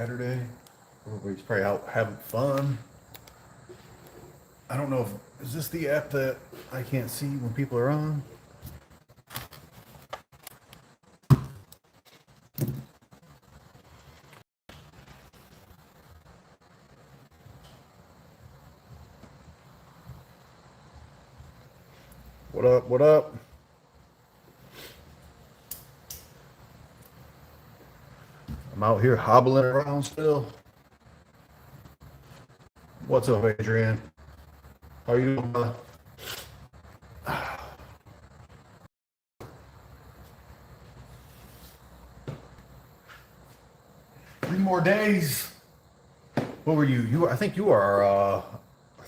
Saturday. Everybody's probably out having fun. I don't know if, is this the app that I can't see when people are on? What up, what up? I'm out here hobbling around still. What's up, Adrian? How are you doing, brother? 3 more days. What were you? I think you are our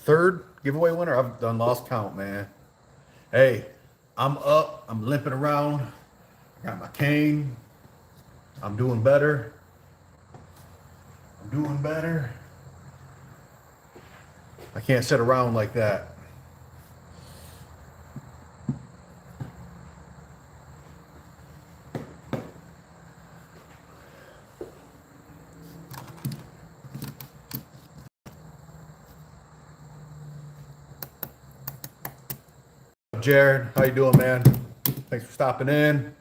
third giveaway winner. I've done lost count, man. Hey, I'm up. I'm limping around. I got my cane. I'm doing better. I'm doing better. I can't sit around like that. Jared, how you doing, man? Thanks for stopping in.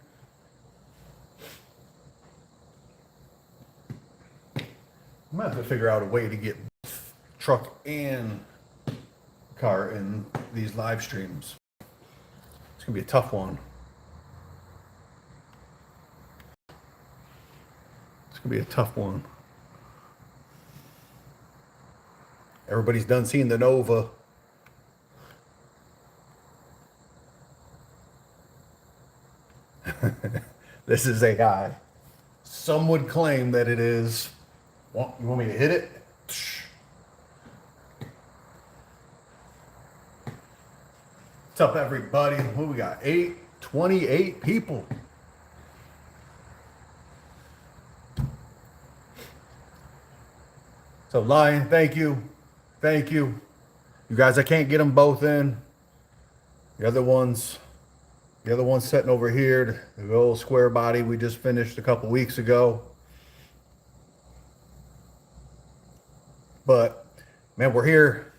I'm gonna have to figure out a way to get truck and car in these live streams. It's gonna be a tough one. It's gonna be a tough one. Everybody's done seeing the Nova. This is AI. Some would claim that it is. You want me to hit it? What's up, everybody? What we got? 28 people. So, Lion, thank you. Thank you. You guys, I can't get them both in. The other ones sitting over here, the old square body we just finished a couple weeks ago. But, man, we're here.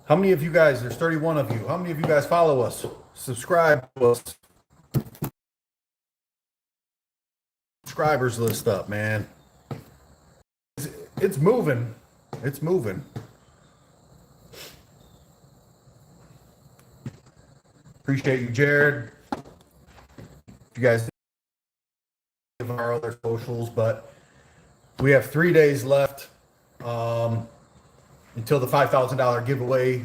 How many of you guys, there's 31 of you, how many of you guys follow us? Subscribe to us. Subscribers list up, man. It's moving. It's moving. Appreciate you, Jared. You guys have our other socials, but we have 3 days left until the $5,000 giveaway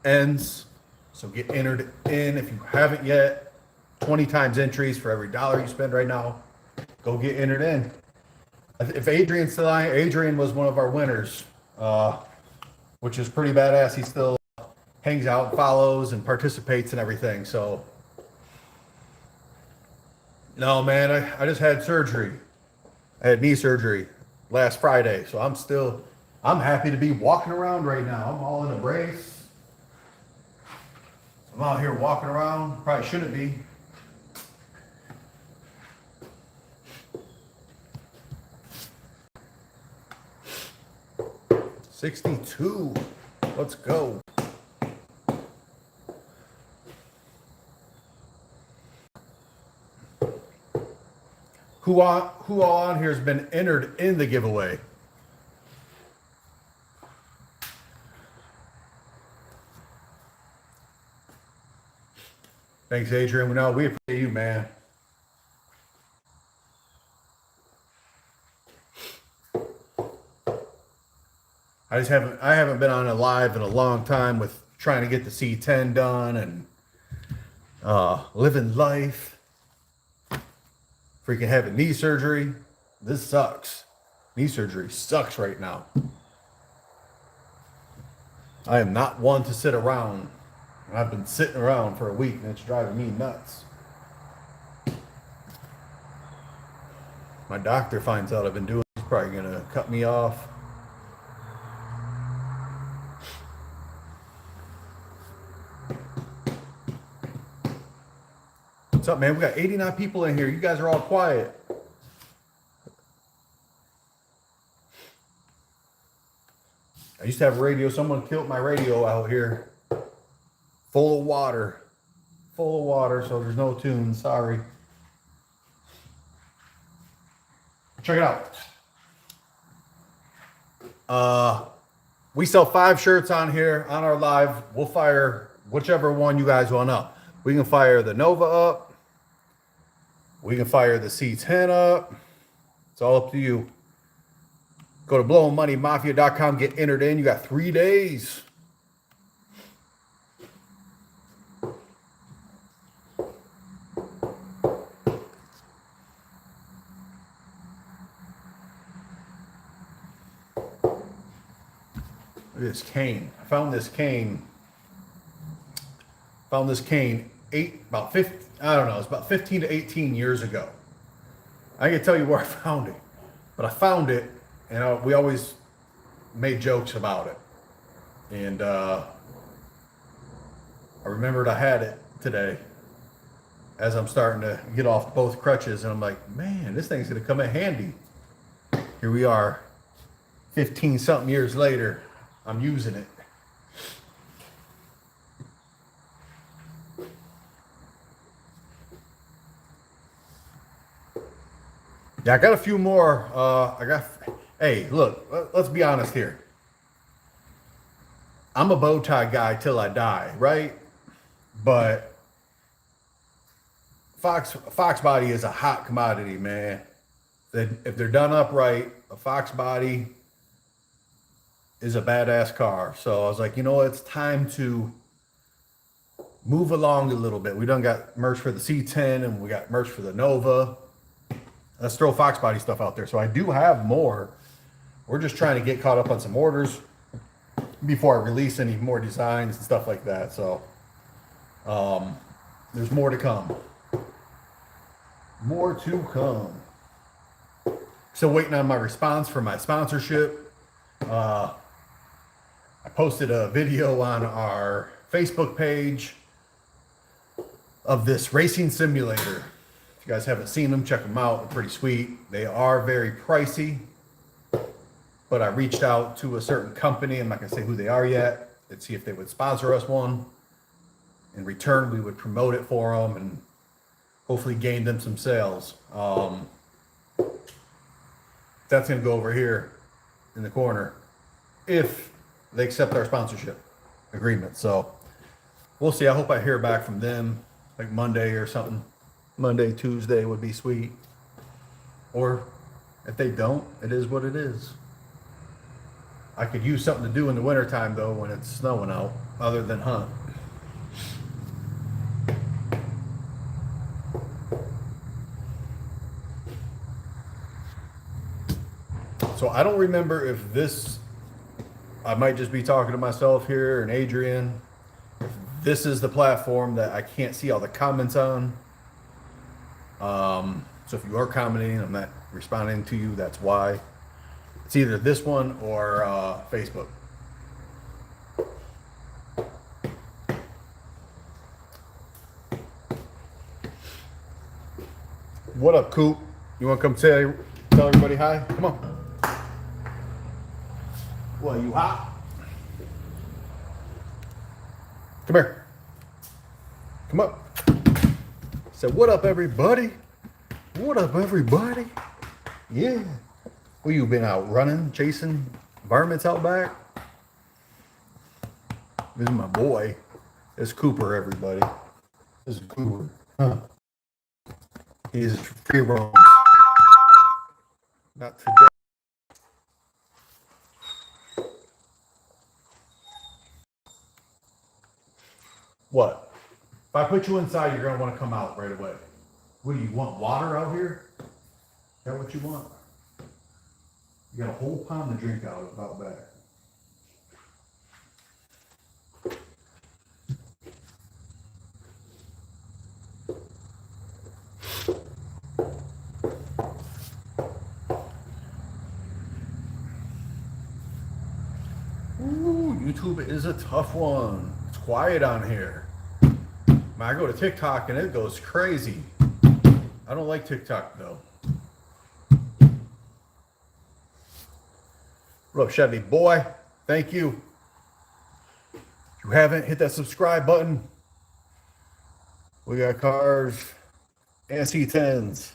ends. So get entered in if you haven't yet. 20 times entries for every dollar you spend right now. Go get entered in. If Adrian's still on, Adrian was one of our winners, which is pretty badass. He still hangs out, follows, and participates and everything. So, no, man, I just had surgery. I had knee surgery last Friday. So I'm happy to be walking around right now. I'm all in a brace. I'm out here walking around. Probably shouldn't be. $62. Let's go. Who all on here has been entered in the giveaway? Thanks, Adrian. No, we appreciate you, man. I haven't been on a live in a long time with trying to get the C10 done and living life. Freaking having knee surgery. This sucks. Knee surgery sucks right now. I am not one to sit around. I've been sitting around for a week and it's driving me nuts. My doctor finds out I've been doing it, he's probably gonna cut me off. What's up, man? We got 89 people in here. You guys are all quiet. I used to have a radio. Someone killed my radio out here. Full of water. Full of water, so there's no tunes. Sorry. Check it out. We sell 5 shirts on here on our live. We'll fire whichever one you guys want up. We can fire the Nova up. We can fire the C10 up. It's all up to you. Go to blowingmoneymafia.com, get entered in. You got 3 days. Look at this cane. I found this cane. About 50, I don't know, it's about 15 to 18 years ago. I can tell you where I found it, but I found it, and we always made jokes about it. And I remembered I had it today as I'm starting to get off both crutches, and I'm like, man, this thing's gonna come in handy. Here we are, 15 something years later. I'm using it. Yeah, I got a few more. Hey, look, let's be honest here. I'm a bow tie guy till I die, right? But Fox body is a hot commodity, man. If they're done upright, a Fox body is a badass car. So I was like, you know what? It's time to move along a little bit. We done got merch for the C10 and we got merch for the Nova. Let's throw Fox body stuff out there. So I do have more. We're just trying to get caught up on some orders before I release any more designs and stuff like that. So there's more to come. More to come. Still waiting on my response for my sponsorship. I posted a video on our Facebook page of this racing simulator. If you guys haven't seen them, check them out. They're pretty sweet. They are very pricey, but I reached out to a certain company. I'm not going to say who they are yet. Let's see if they would sponsor us one. In return, we would promote it for them and hopefully gain them some sales. That's going to go over here in the corner if they accept our sponsorship agreement. So we'll see. I hope I hear back from them like Monday or something. Monday, Tuesday would be sweet. Or if they don't, it is what it is. I could use something to do in the wintertime though when it's snowing out other than hunt. So I don't remember if this, I might just be talking to myself here and Adrian. If this is the platform that I can't see all the comments on. So if you are commenting, I'm not responding to you, that's why. It's either this one or Facebook. What up, Coop? You want to come tell everybody hi? Come on. What, you hot? Come here. Come up. Say, what up, everybody? What up, everybody? Yeah. Well, you been out running, chasing varmints out back? This is my boy. This is Cooper, everybody. This is Cooper. Huh. He's free roam. Not today. What? If I put you inside, you're gonna want to come out right away. What do you want? Water out here? Is that what you want? You got a whole pound to drink out of out back. Ooh, YouTube is a tough one. It's quiet on here. I go to TikTok and it goes crazy. I don't like TikTok though. What up, Chevy boy? Thank you. If you haven't, hit that subscribe button. We got cars and C10s.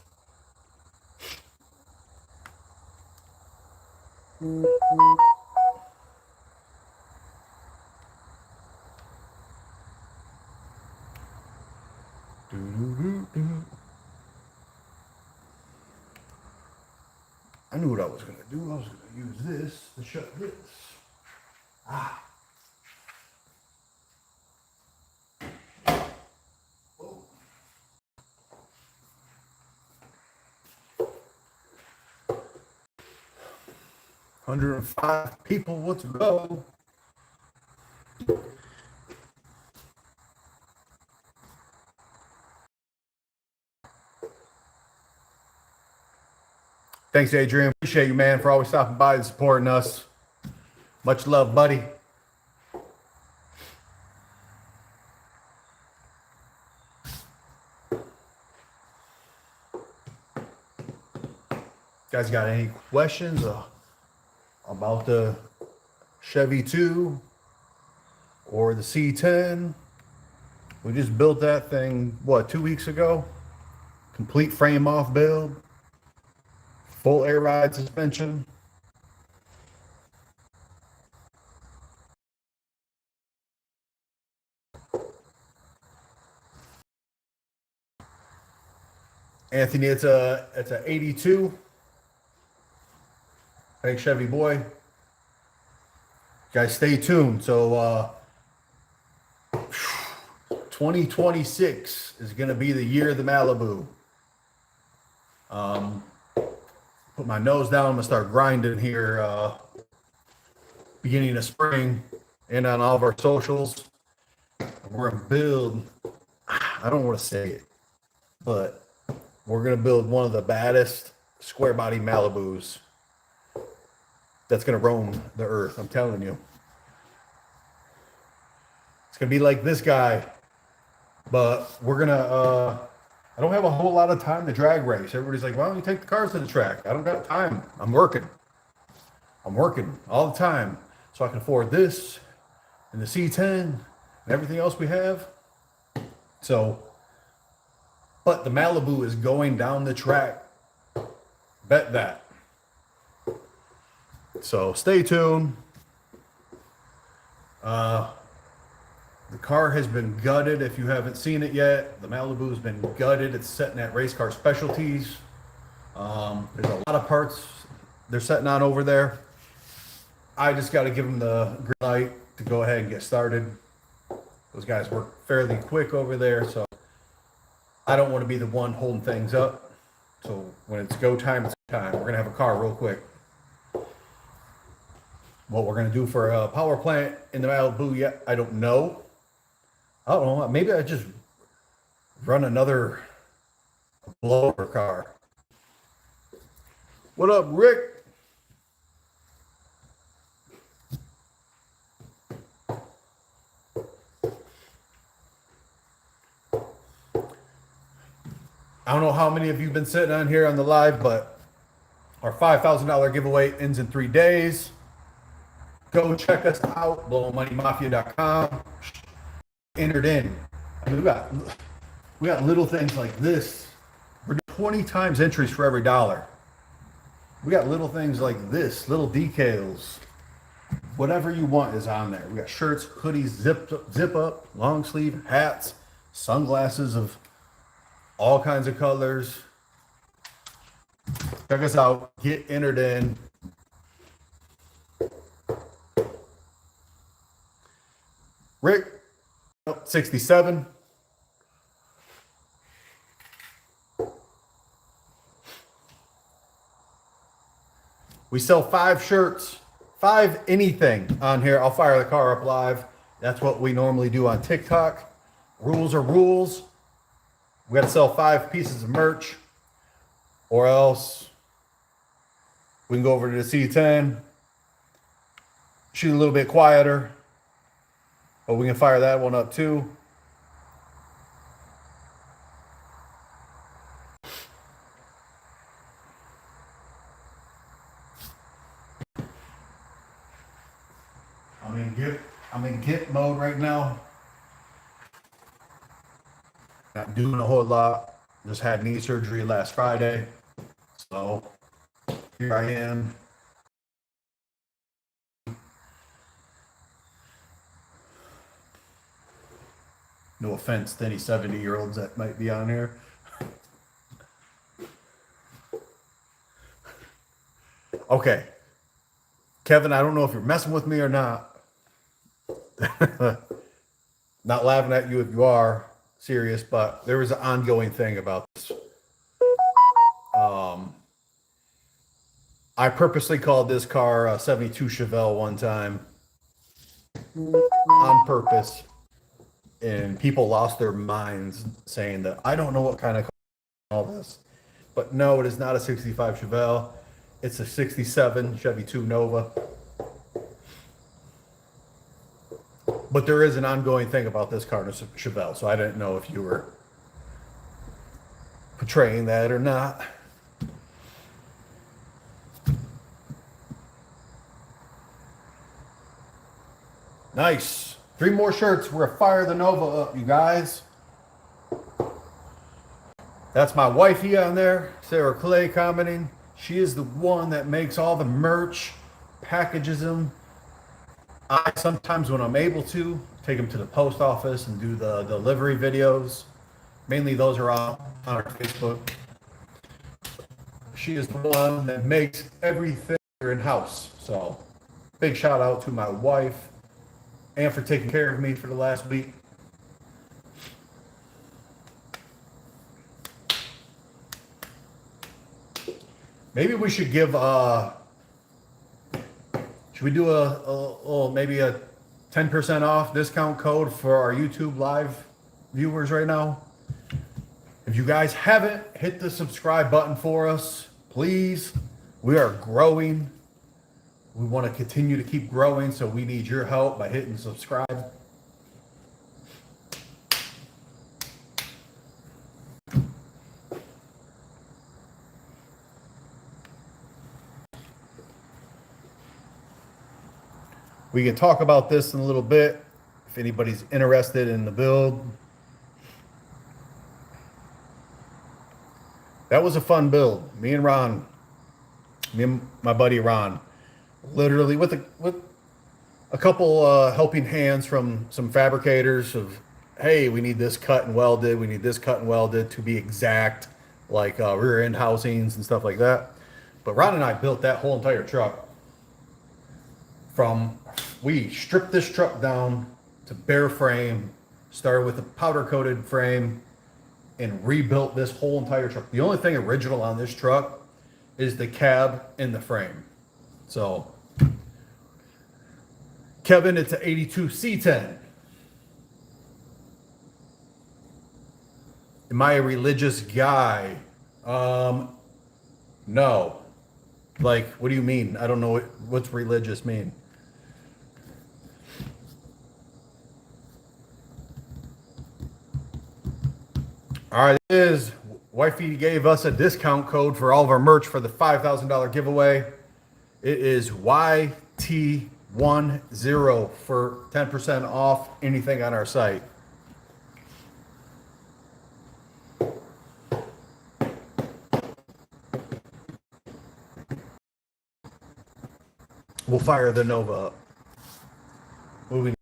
I knew what I was going to do. I was going to use this to shut this. Ah. Whoa. 105 people. Let's go. Thanks, Adrian. Appreciate you, man, for always stopping by and supporting us. Much love, buddy. Guys, got any questions about the Chevy 2 or the C10? We just built that thing, what, 2 weeks ago? Complete frame off build. Full air ride suspension. Anthony, it's a 82. Thanks, Chevy boy. Guys, stay tuned. So 2026 is going to be the year of the Malibu. Put my nose down. I'm going to start grinding here beginning of spring and on all of our socials. We're going to build, I don't want to say it, but we're going to build one of the baddest square body Malibus that's going to roam the earth. I'm telling you. It's going to be like this guy, but we're going to, I don't have a whole lot of time to drag race. Everybody's like, why don't you take the cars to the track? I don't got time. I'm working all the time so I can afford this and the C10 and everything else we have. So, but the Malibu is going down the track. Bet that. So stay tuned. The car has been gutted. If you haven't seen it yet, the Malibu has been gutted. It's sitting at Race Car Specialties. There's a lot of parts they're setting on over there. I just got to give them the green light to go ahead and get started. Those guys work fairly quick over there, so I don't want to be the one holding things up. So when it's go time, it's go time. We're going to have a car real quick. What we're going to do for a power plant in the Malibu yet, I don't know. I don't know. Maybe I just run another blower car. What up, Rick? I don't know how many of you have been sitting on here on the live, but our $5,000 giveaway ends in 3 days. Go check us out, blowmoney.mafia.com. Entered in. I mean, we got little things like this. We're doing 20 times entries for every dollar. We got little things like this, little decals. Whatever you want is on there. We got shirts, hoodies, zip up, long sleeve, hats, sunglasses of all kinds of colors. Check us out. Get entered in. Rick, 67. We sell 5 shirts, 5 anything on here. I'll fire the car up live. That's what we normally do on TikTok. Rules are rules. We got to sell 5 pieces of merch, or else we can go over to the C10, shoot a little bit quieter, but we can fire that one up too. I'm in get mode right now. Not doing a whole lot. Just had knee surgery last Friday. So here I am. No offense to any 70-year-olds that might be on here. Okay. Kevin, I don't know if you're messing with me or not. Not laughing at you if you are serious, but there was an ongoing thing about this. I purposely called this car a 72 Chevelle one time on purpose, and people lost their minds saying that I don't know what kind of car all this. But no, it is not a 65 Chevelle. It's a 67 Chevy 2 Nova. But there is an ongoing thing about this car, it's a Chevelle, so I didn't know if you were portraying that or not. Nice. 3 more shirts. We're gonna fire the Nova up, you guys. That's my wifey on there, Sarah Clay, commenting. She is the one that makes all the merch, packages them. I sometimes, when I'm able to, take them to the post office and do the delivery videos. Mainly those are on our Facebook. She is the one that makes everything in-house. So big shout out to my wife and for taking care of me for the last week. Maybe we should give should we do a maybe a 10% off discount code for our YouTube live viewers right now? If you guys haven't, hit the subscribe button for us, please. We are growing. We want to continue to keep growing, so we need your help by hitting subscribe. We can talk about this in a little bit if anybody's interested in the build. That was a fun build. Me and my buddy Ron, literally with a couple helping hands from some fabricators of, hey, we need this cut and welded, we need this cut and welded to be exact, like rear end housings and stuff like that. But Ron and I built that whole entire truck. We stripped this truck down to bare frame, started with a powder coated frame, and rebuilt this whole entire truck. The only thing original on this truck is the cab and the frame. So, Kevin, it's an 82 C10. Am I a religious guy? No. Like, what do you mean? I don't know what's religious mean. All right, wifey gave us a discount code for all of our merch for the $5,000 giveaway. It is YT10 for 10% off anything on our site. We'll fire the Nova up. Moving.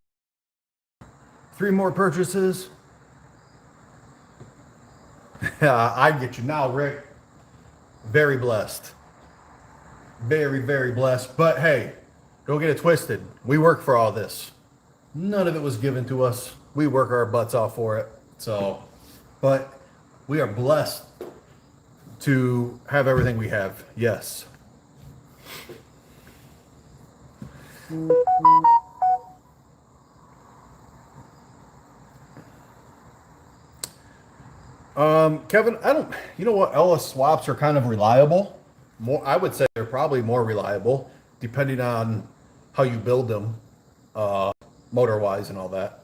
3 more purchases. I get you now, Rick. Very blessed. Very, very blessed. But hey, don't get it twisted. We work for all this. None of it was given to us. We work our butts off for it. So, but we are blessed to have everything we have. Yes. Kevin, you know what? LS swaps are kind of reliable. I would say they're probably more reliable depending on how you build them, motor wise and all that.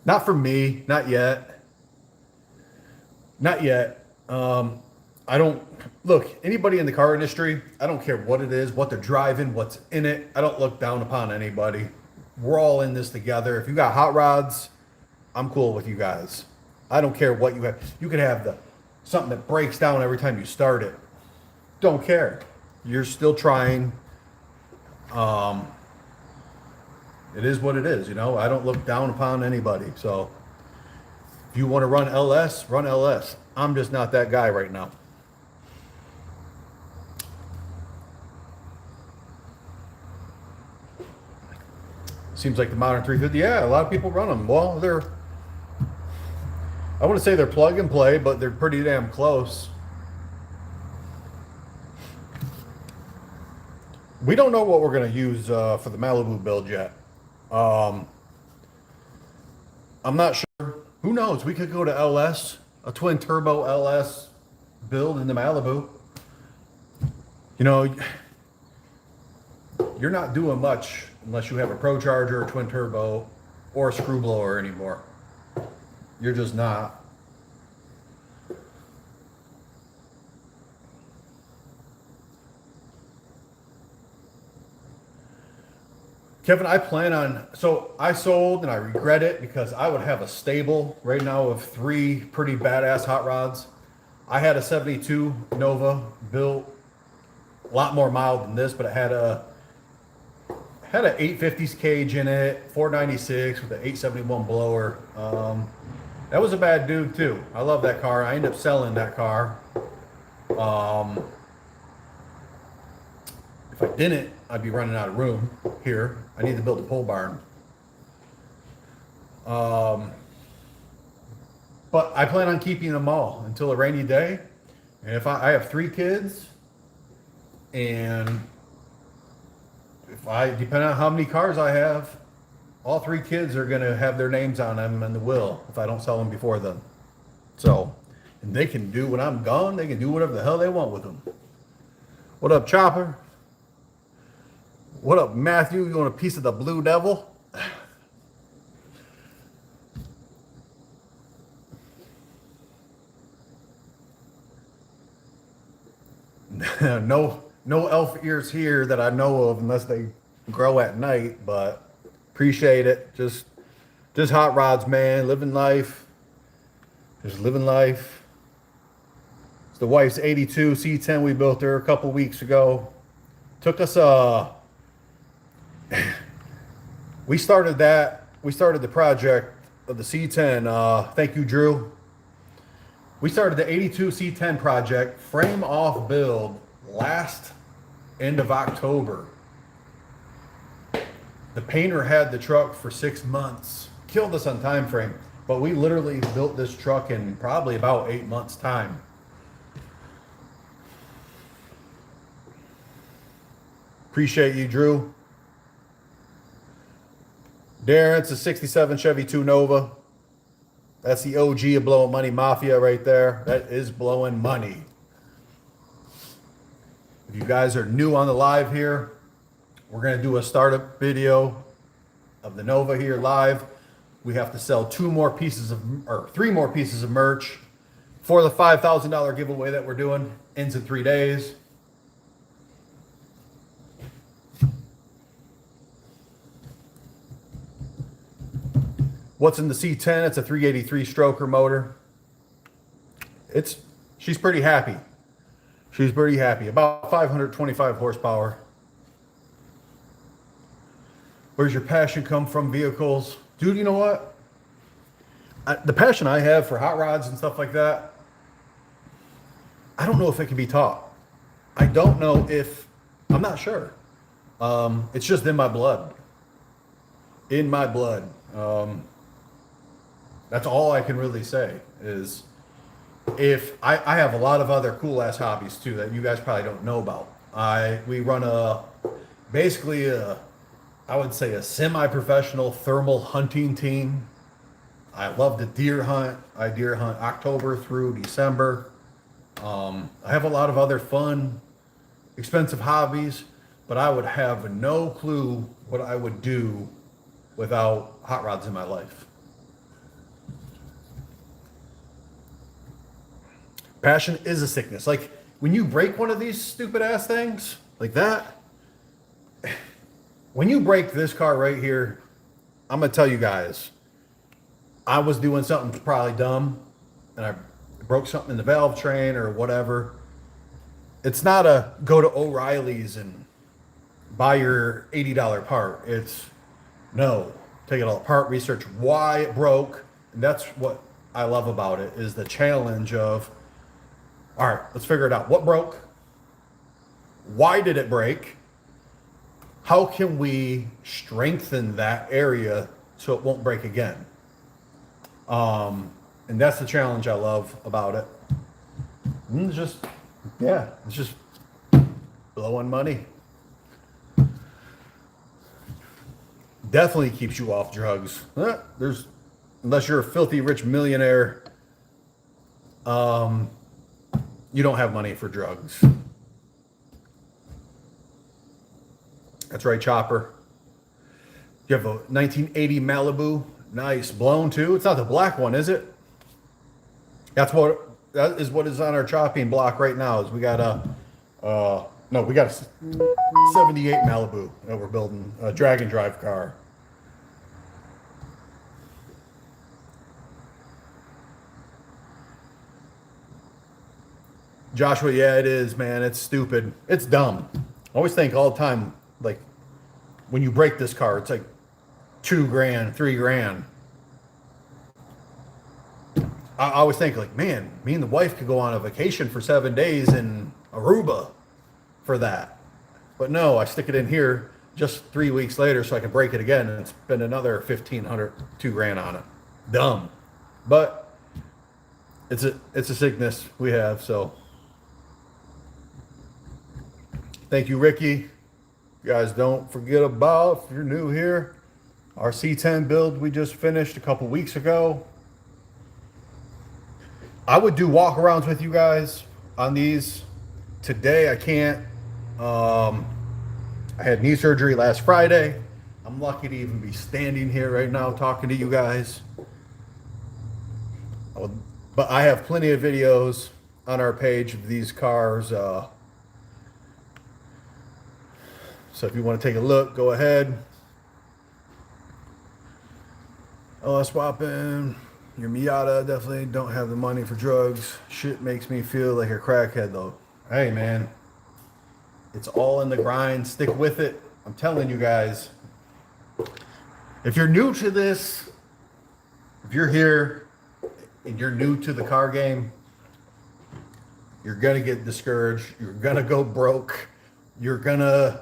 Not for me, not yet. Not yet. I don't look anybody in the car industry. I don't care what it is, what they're driving, what's in it. I don't look down upon anybody. We're all in this together. If you got hot rods, I'm cool with you guys. I don't care what you have. You could have the something that breaks down every time you start it. Don't care. You're still trying. Um, it is what it is, you know. I don't look down upon anybody. So if you want to run LS, run LS. I'm just not that guy right now. Seems like the modern 350. Yeah, a lot of people run them. Well, I want to say they're plug and play, but they're pretty damn close. We don't know what we're going to use for the Malibu build yet. I'm not sure. Who knows? We could go to LS, a twin turbo LS build in the Malibu. You know, you're not doing much unless you have a Pro Charger, a twin turbo, or a screw blower anymore. You're just not. Kevin, I plan on, so I sold and I regret it because I would have a stable right now of 3 pretty badass hot rods. I had a 72 Nova built, a lot more mild than this, but it had a 850s cage in it, 496 with an 871 blower. That was a bad dude too. I love that car. I ended up selling that car. If I didn't, I'd be running out of room here. I need to build a pole barn. But I plan on keeping them all until a rainy day. And if I have 3 kids, and depending on how many cars I have, all 3 kids are going to have their names on them in the will if I don't sell them before then. So, and they can do, when I'm gone, they can do whatever the hell they want with them. What up, Chopper? What up, Matthew? You want a piece of the Blue Devil? No elf ears here that I know of unless they grow at night, but appreciate it. Just hot rods, man. Living life. Just living life. It's the wife's 82 C10 we built her a couple weeks ago. Took us we started the project of the C10. Thank you, Drew. We started the 82 C10 project, frame off build, last end of October. The painter had the truck for 6 months, killed us on time frame, but we literally built this truck in probably about 8 months' time. Appreciate you, Drew. Darren, it's a 67 Chevy 2 Nova. That's the OG of Blowing Money Mafia right there. That is blowing money. If you guys are new on the live here, we're going to do a startup video of the Nova here live. We have to sell 3 more pieces of merch for the $5,000 giveaway that we're doing. Ends in 3 days. What's in the C10? It's a 383 stroker motor. She's pretty happy. She's pretty happy. About 525 horsepower. Where's your passion come from? Vehicles? Dude, you know what? The passion I have for hot rods and stuff like that, I don't know if it can be taught. I don't know if, I'm not sure. It's just in my blood. In my blood. That's all I can really say is if I have a lot of other cool ass hobbies too that you guys probably don't know about. We run I would say a semi-professional thermal hunting team. I love to deer hunt. I deer hunt October through December. I have a lot of other fun, expensive hobbies, but I would have no clue what I would do without hot rods in my life. Passion is a sickness. Like when you break one of these stupid ass things like that, when you break this car right here, I'm gonna tell you guys, I was doing something probably dumb, and I broke something in the valve train or whatever. It's not a go to O'Reilly's and buy your $80 part. It's no, take it all apart, research why it broke, and that's what I love about it is the challenge of, all right, let's figure it out. What broke? Why did it break? How can we strengthen that area so it won't break again? And that's the challenge I love about it. And it's just, yeah, it's just blowing money. Definitely keeps you off drugs. There's, unless you're a filthy rich millionaire, you don't have money for drugs. That's right, Chopper. You have a 1980 Malibu. Nice. Blown too. It's not the black one, is it? That is what is on our chopping block right now. Is we got no, we got a 78 Malibu that we're building, a drag and drive car. Joshua, yeah, it is, man. It's stupid. It's dumb. I always think all the time, like, when you break this car, it's like $2,000, $3,000. I always think, like, man, me and the wife could go on a vacation for 7 days in Aruba for that. But no, I stick it in here just 3 weeks later so I can break it again and spend another $1,500, $2,000 on it. Dumb. But it's a sickness we have, so. Thank you, Ricky. You guys don't forget about, if you're new here, our C10 build we just finished a couple weeks ago. I would do walk-arounds with you guys on these. Today I can't. I had knee surgery last Friday. I'm lucky to even be standing here right now talking to you guys. But I have plenty of videos on our page of these cars. So if you want to take a look, go ahead. Oh, swapping. Your Miata, definitely don't have the money for drugs. Shit makes me feel like a crackhead though. Hey man, it's all in the grind. Stick with it. I'm telling you guys, if you're new to this, if you're here and you're new to the car game, you're gonna get discouraged. You're gonna go broke. You're gonna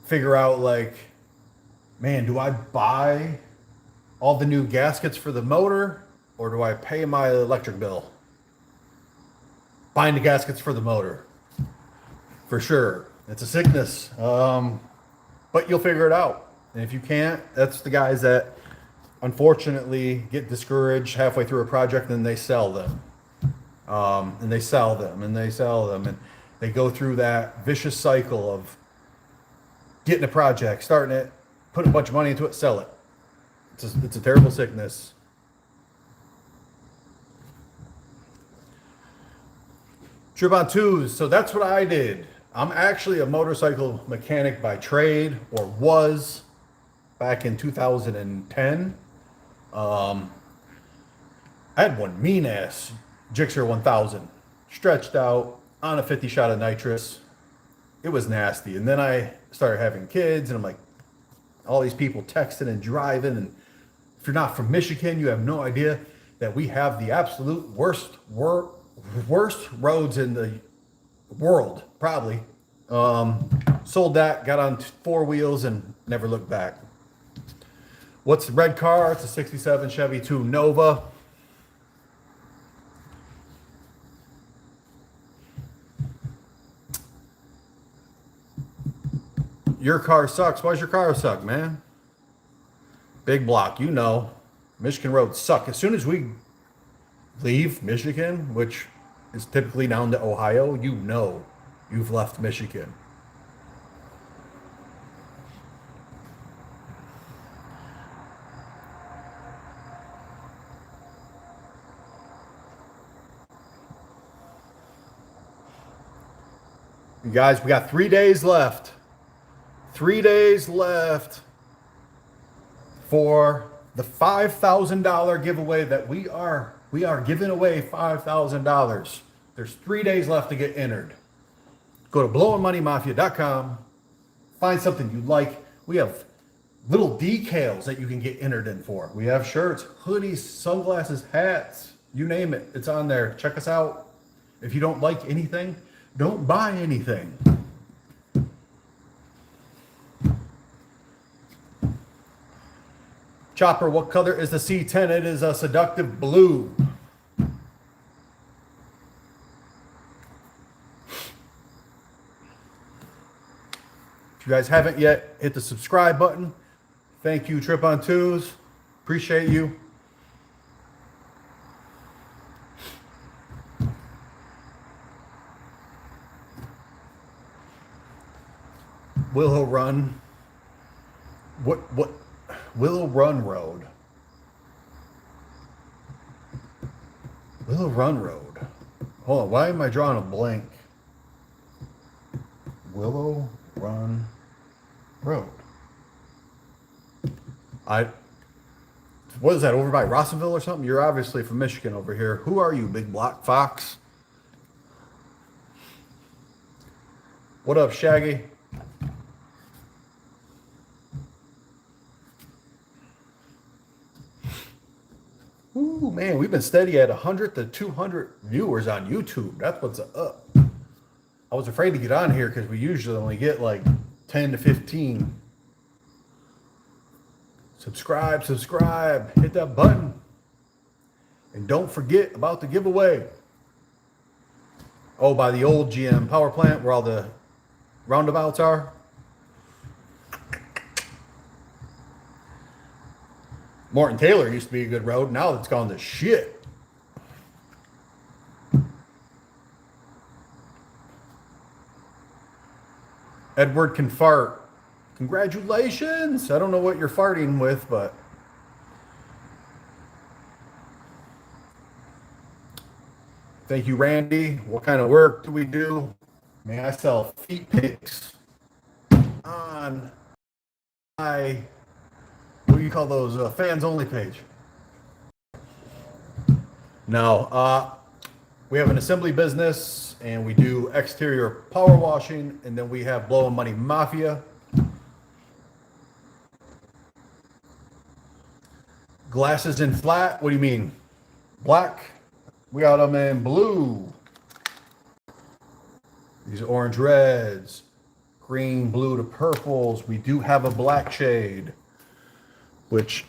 figure out like, man, do I buy all the new gaskets for the motor or do I pay my electric bill? Buying the gaskets for the motor, for sure. It's a sickness, but you'll figure it out. And if you can't, that's the guys that unfortunately get discouraged halfway through a project and they sell them. And they sell them and they sell them and they go through that vicious cycle of getting a project, starting it, put a bunch of money into it, sell it. It's a terrible sickness. Trip on twos. So that's what I did. I'm actually a motorcycle mechanic by trade, or was back in 2010. I had one mean ass Gixxer 1000 stretched out on a 50 shot of nitrous. It was nasty. And then I started having kids and I'm like, all these people texting and driving. And if you're not from Michigan, you have no idea that we have the absolute worst roads in the world, probably. Sold that, got on 4 wheels and never looked back. What's the red car? It's a 67 Chevy 2 Nova. Your car sucks. Why's your car suck, man? Big block, you know. Michigan roads suck. As soon as we leave Michigan, which is typically down to Ohio, you know you've left Michigan. You guys, we got 3 days left. 3 days left for the $5,000 giveaway that we are giving away $5,000. There's 3 days left to get entered. Go to blowingmoneymafia.com. Find something you like. We have little decals that you can get entered in for. We have shirts, hoodies, sunglasses, hats, you name it. It's on there. Check us out. If you don't like anything, don't buy anything. Chopper, what color is the C10? It is a seductive blue. If you guys haven't yet, hit the subscribe button. Thank you, Trip on Twos. Appreciate you. Willow Run. What? Willow Run Road. Willow Run Road. Hold on, why am I drawing a blank? Willow Run Road. What is that, over by Rossville or something? You're obviously from Michigan over here. Who are you, Big Black Fox? What up, Shaggy? Ooh, man, we've been steady at 100 to 200 viewers on YouTube. That's what's up. I was afraid to get on here because we usually only get like 10 to 15. Subscribe, hit that button. And don't forget about the giveaway. Oh, by the old GM power plant where all the roundabouts are. Morton Taylor used to be a good road. Now it's gone to shit. Edward can fart. Congratulations. I don't know what you're farting with, but thank you, Randy. What kind of work do we do? Man, I sell feet pics on my, what do you call those, fans only page. No, we have an assembly business and we do exterior power washing, and then we have Blowing Money Mafia. Glasses in flat, what do you mean? Black? We got them in blue. These orange reds, green, blue to purples. We do have a black shade, which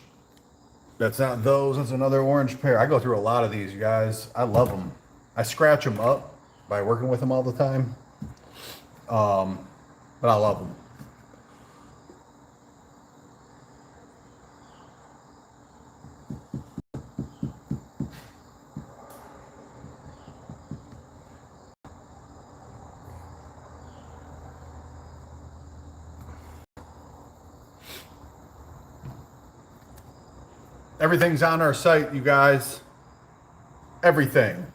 that's not those. That's another orange pair. I go through a lot of these, you guys. I love them. I scratch them up by working with them all the time. But I love them. Everything's on our site, you guys. Everything.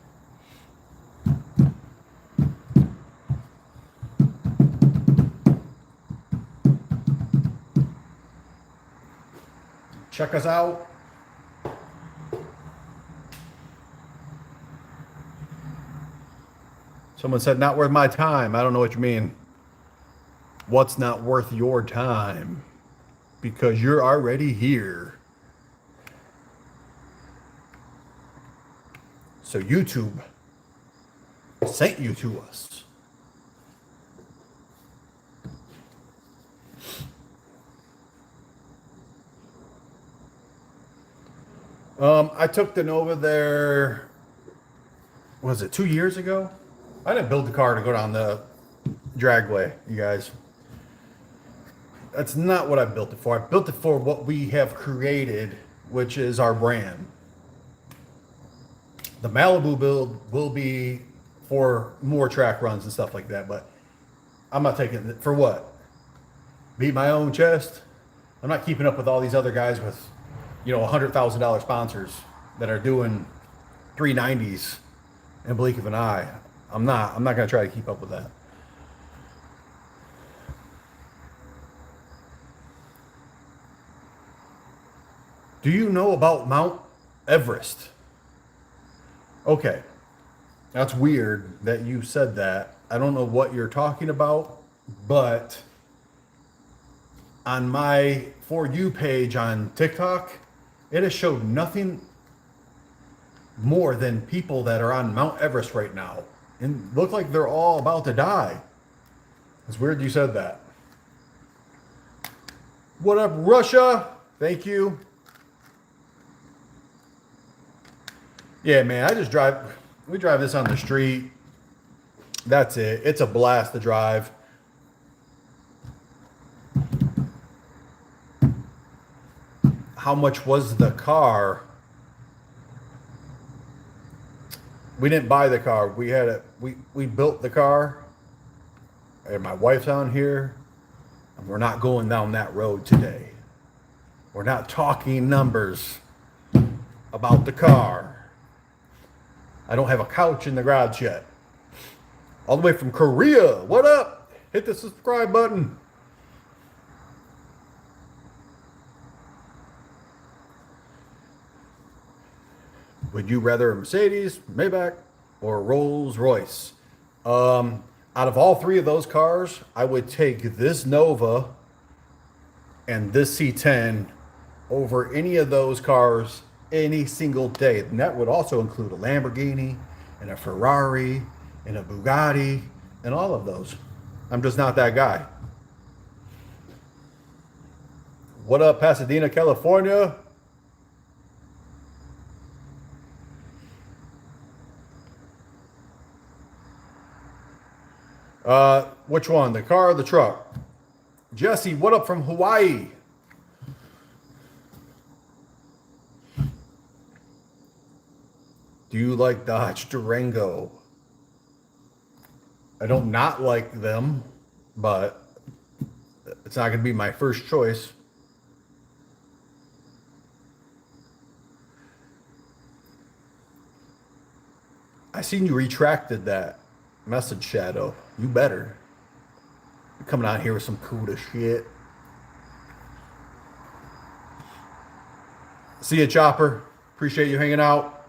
Check us out. Someone said, not worth my time. I don't know what you mean. What's not worth your time? Because you're already here. So YouTube sent you to us. I took the Nova there, was it 2 years ago? I didn't build the car to go down the dragway, you guys. That's not what I built it for. I built it for what we have created, which is our brand. The Malibu build will be for more track runs and stuff like that, but I'm not taking it for what? Beat my own chest? I'm not keeping up with all these other guys with, $100,000 sponsors that are doing 390s in blink of an eye. I'm not going to try to keep up with that. Do you know about Mount Everest? Okay, that's weird that you said that. I don't know what you're talking about, but on my For You page on TikTok, it has showed nothing more than people that are on Mount Everest right now. And look like they're all about to die. It's weird you said that. What up, Russia? Thank you. Yeah, man, we drive this on the street. That's it. It's a blast to drive. How much was the car? We didn't buy the car. We had it. We built the car. And my wife's on here. And we're not going down that road today. We're not talking numbers about the car. I don't have a couch in the garage yet. All the way from Korea. What up? Hit the subscribe button. Would you rather a Mercedes, Maybach, or a Rolls Royce? Out of all three of those cars, I would take this Nova and this C10 over any of those cars any single day. And that would also include a Lamborghini and a Ferrari and a Bugatti and all of those. I'm just not that guy. What up, Pasadena, California? Which one? The car or the truck? Jesse, what up from Hawaii? Do you like Dodge Durango? I don't not like them, but it's not going to be my first choice. I seen you retracted that message, Shadow. You better. You're coming out here with some cool shit. See ya, Chopper. Appreciate you hanging out.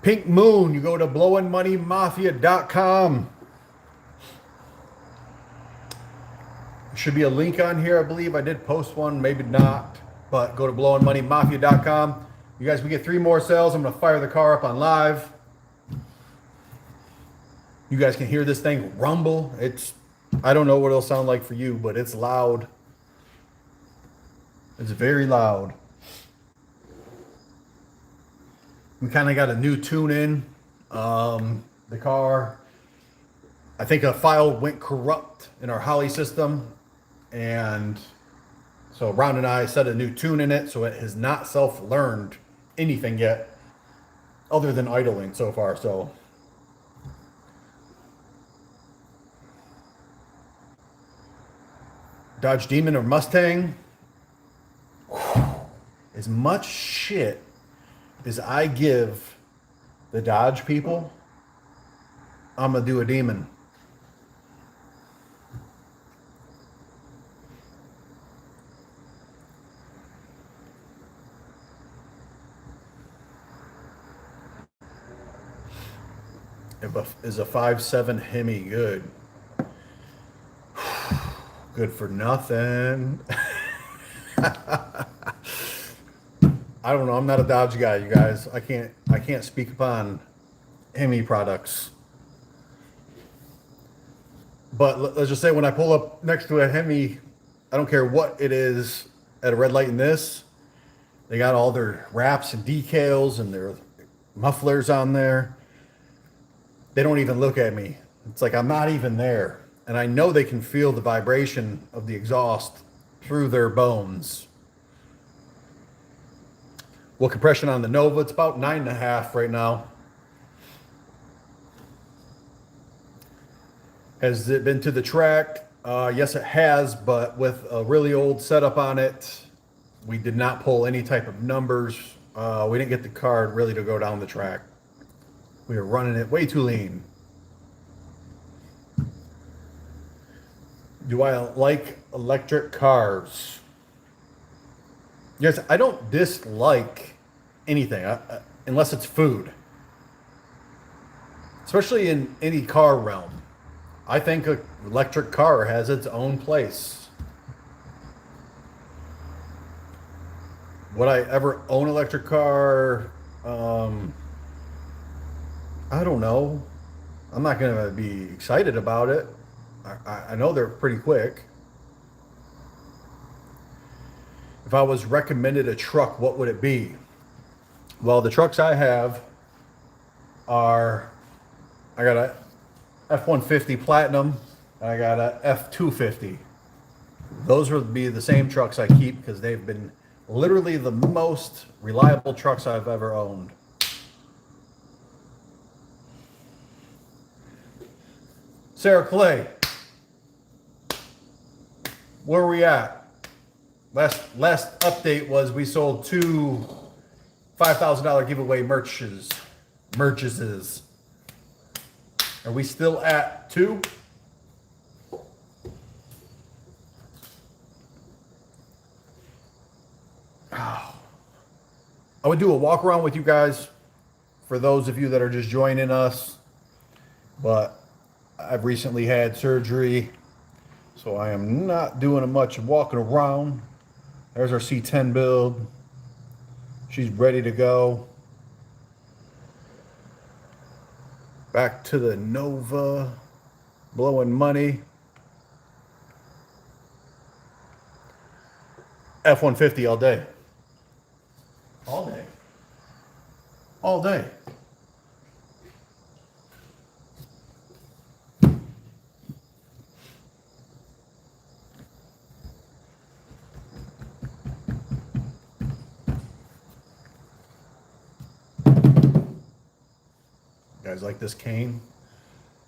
Pink Moon, you go to blowingmoneymafia.com. There should be a link on here, I believe. I did post one, maybe not. But go to blowingmoneymafia.com. You guys, we get 3 more sales. I'm going to fire the car up on live. You guys can hear this thing rumble. I don't know what it'll sound like for you, but it's loud. It's very loud. We kind of got a new tune in. The car, I think a file went corrupt in our Holly system. And so Ron and I set a new tune in it. So it has not self-learned anything yet other than idling so far. So Dodge Demon or Mustang. As much shit as I give the Dodge people, I'm gonna do a Demon. Is a 5.7 Hemi good? Good for nothing. I don't know. I'm not a Dodge guy, you guys. I can't speak upon Hemi products. But let's just say when I pull up next to a Hemi, I don't care what it is at a red light in this, they got all their wraps and decals and their mufflers on there. They don't even look at me. It's like I'm not even there. And I know they can feel the vibration of the exhaust through their bones. Well, compression on the Nova, it's about 9.5 right now. Has it been to the track? Yes, it has, but with a really old setup on it, we did not pull any type of numbers. We didn't get the card really to go down the track. We were running it way too lean. Do I like electric cars? Yes, I don't dislike anything unless it's food, especially in any car realm. I think an electric car has its own place. Would I ever own an electric car? I don't know. I'm not going to be excited about it. I know they're pretty quick. If I was recommended a truck, what would it be? Well, the trucks I have are, I got a F-150 Platinum, and I got a F-250. Those would be the same trucks I keep because they've been literally the most reliable trucks I've ever owned. Sarah Clay, where are we at? Last update was we sold two $5,000 giveaway merches. Are we still at 2? Oh. I would do a walk around with you guys for those of you that are just joining us, but I've recently had surgery, so I am not doing much walking around. There's our C10 build. She's ready to go. Back to the Nova, blowing money. F-150 all day. All day. All day. Guys like this cane?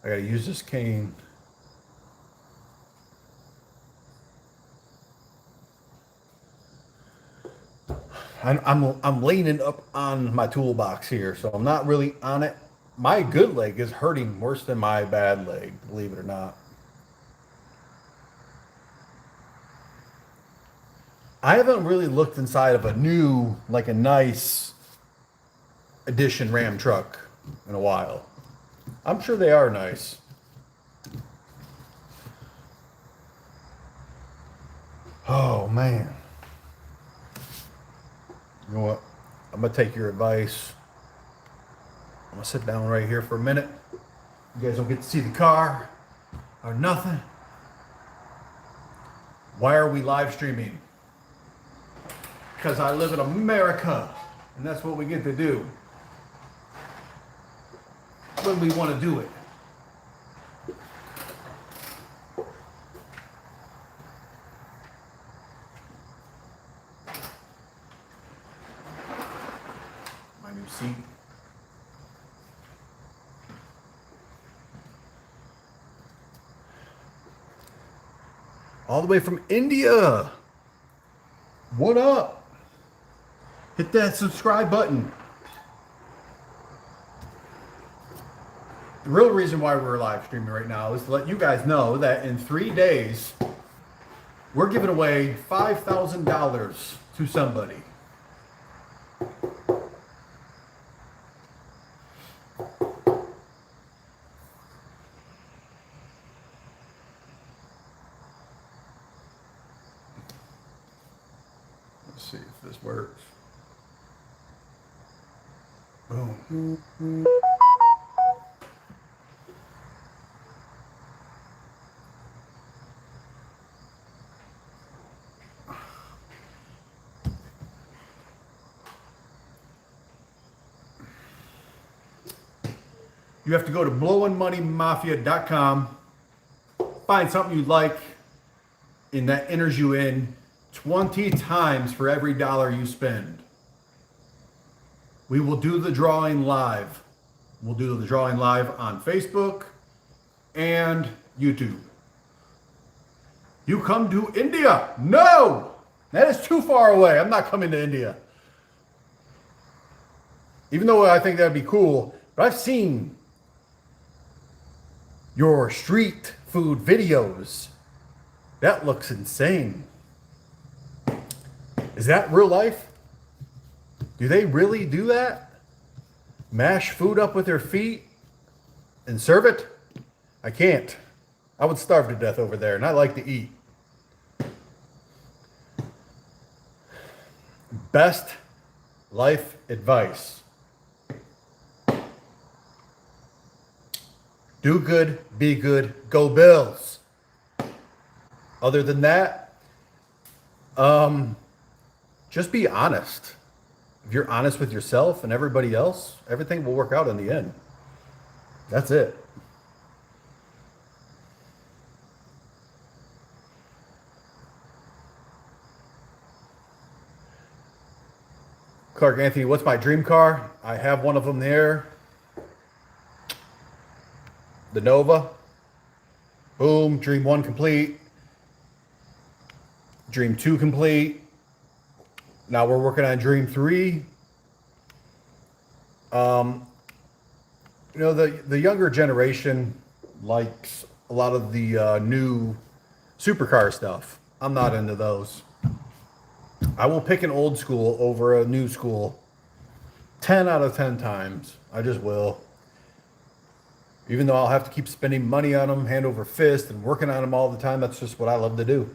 I gotta use this cane. I'm leaning up on my toolbox here, so I'm not really on it. My good leg is hurting worse than my bad leg, believe it or not. I haven't really looked inside of a new, like a nice edition Ram truck in a while. I'm sure they are nice. Oh man. You know what? I'm gonna take your advice. I'm gonna sit down right here for a minute. You guys don't get to see the car or nothing. Why are we live streaming? Because I live in America, and that's what we get to do when we want to do it. My new seat. All the way from India. What up? Hit that subscribe button. The real reason why we're live streaming right now is to let you guys know that in 3 days, we're giving away $5,000 to somebody. Let's see if this works. Boom. You have to go to blowingmoneymafia.com, find something you like, and that enters you in 20 times for every dollar you spend. We will do the drawing live. We'll do the drawing live on Facebook and YouTube. You come to India? No! That is too far away. I'm not coming to India. Even though I think that'd be cool, but I've seen your street food videos, That looks insane. Is that real life? Do they really do that? Mash food up with their feet and serve it? I can't. I would starve to death over there, and I like to eat. Best life advice. Do good, be good, go Bills. Other than that, just be honest. If you're honest with yourself and everybody else, everything will work out in the end. That's it. Clark Anthony, what's my dream car? I have one of them there. The Nova. Boom, dream 1 complete. Dream 2 complete. Now we're working on dream 3. The younger generation likes a lot of the new supercar stuff. I'm not into those. I will pick an old school over a new school 10 out of 10 times. I just will. Even though I'll have to keep spending money on them, hand over fist, and working on them all the time, that's just what I love to do.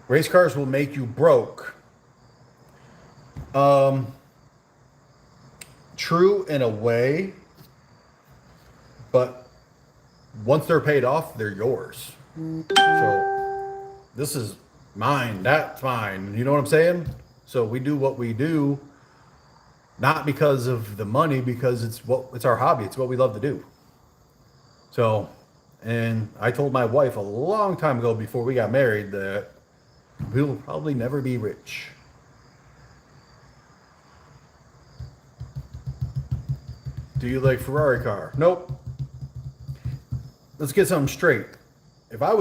Race cars will make you broke. True in a way, but once they're paid off, they're yours. So this is mine, that's mine. You know what I'm saying? So we do what we do, not because of the money, because it's our hobby. It's what we love to do. So, and I told my wife a long time ago before we got married that we will probably never be rich. Do you like Ferrari car? Nope. Let's get something straight. If I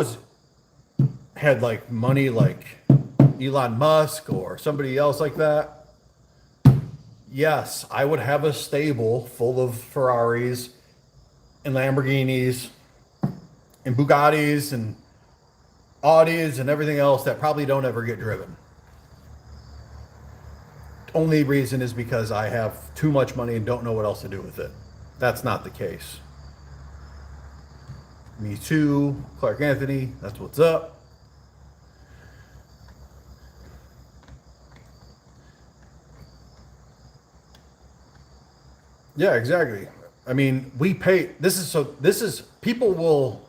had like money like Elon Musk or somebody else like that, yes, I would have a stable full of Ferraris and Lamborghinis and Bugattis and Audis and everything else that probably don't ever get driven. Only reason is because I have too much money and don't know what else to do with it. That's not the case. Me too, Clark Anthony, that's what's up. Yeah, exactly. I mean, we pay, this is, people will,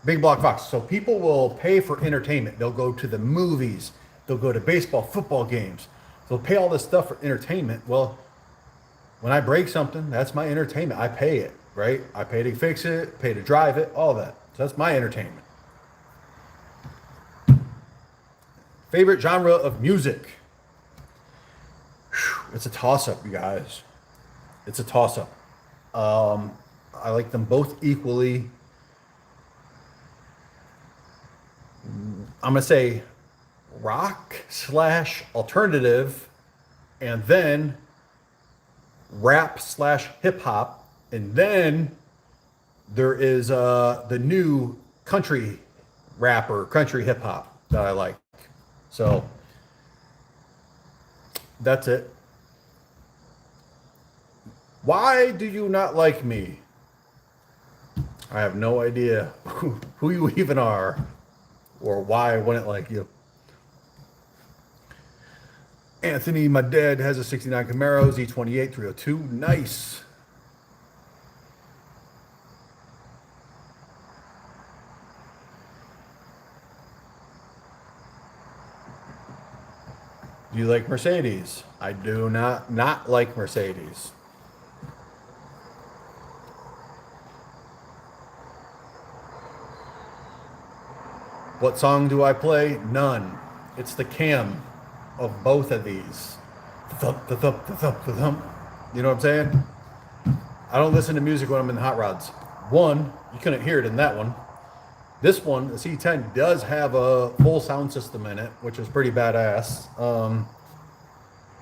Big Block Fox, so people will pay for entertainment. They'll go to the movies, they'll go to baseball, football games, they'll pay all this stuff for entertainment. Well, when I break something, that's my entertainment. I pay it, right? I pay to fix it, pay to drive it, all that. So that's my entertainment. Favorite genre of music? Whew, it's a toss-up, you guys. It's a toss-up. I like them both equally. I'm going to say rock / alternative, and then rap / hip hop, and then there is the new country rapper, country hip hop that I like. So that's it. Why do you not like me? I have no idea who you even are or why I wouldn't like you. Anthony, my dad has a 69 Camaro, Z28 302. Nice. Do you like Mercedes? I do not like Mercedes. What song do I play? None. It's the cam of both of these. The thump, the thump, the thump, the thump. You know what I'm saying? I don't listen to music when I'm in hot rods. One, you couldn't hear it in that one. This one, the C10, does have a full sound system in it, which is pretty badass.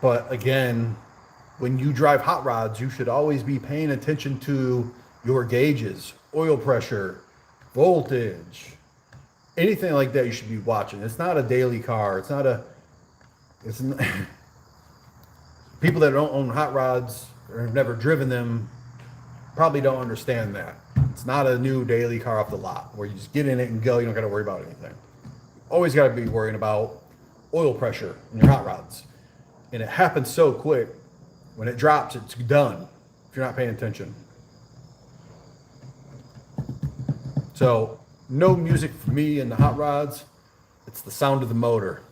But again, when you drive hot rods, you should always be paying attention to your gauges, oil pressure, voltage, anything like that. You should be watching. It's not a daily car. It's not a. It's n people that don't own hot rods or have never driven them probably don't understand that. It's not a new daily car off the lot where you just get in it and go. You don't got to worry about anything. Always got to be worrying about oil pressure in your hot rods, and it happens so quick. When it drops, it's done if you're not paying attention. So no music for me in the hot rods. It's the sound of the motor.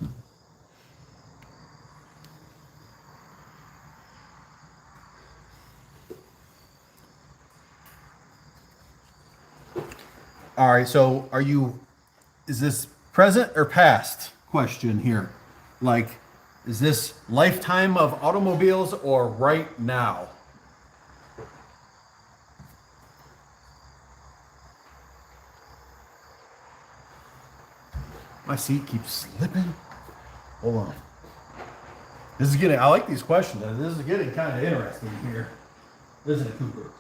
All right, so is this present or past question here? Like, is this lifetime of automobiles or right now? My seat keeps slipping. Hold on. I like these questions. This is getting kind of interesting here. Isn't it, Cooper?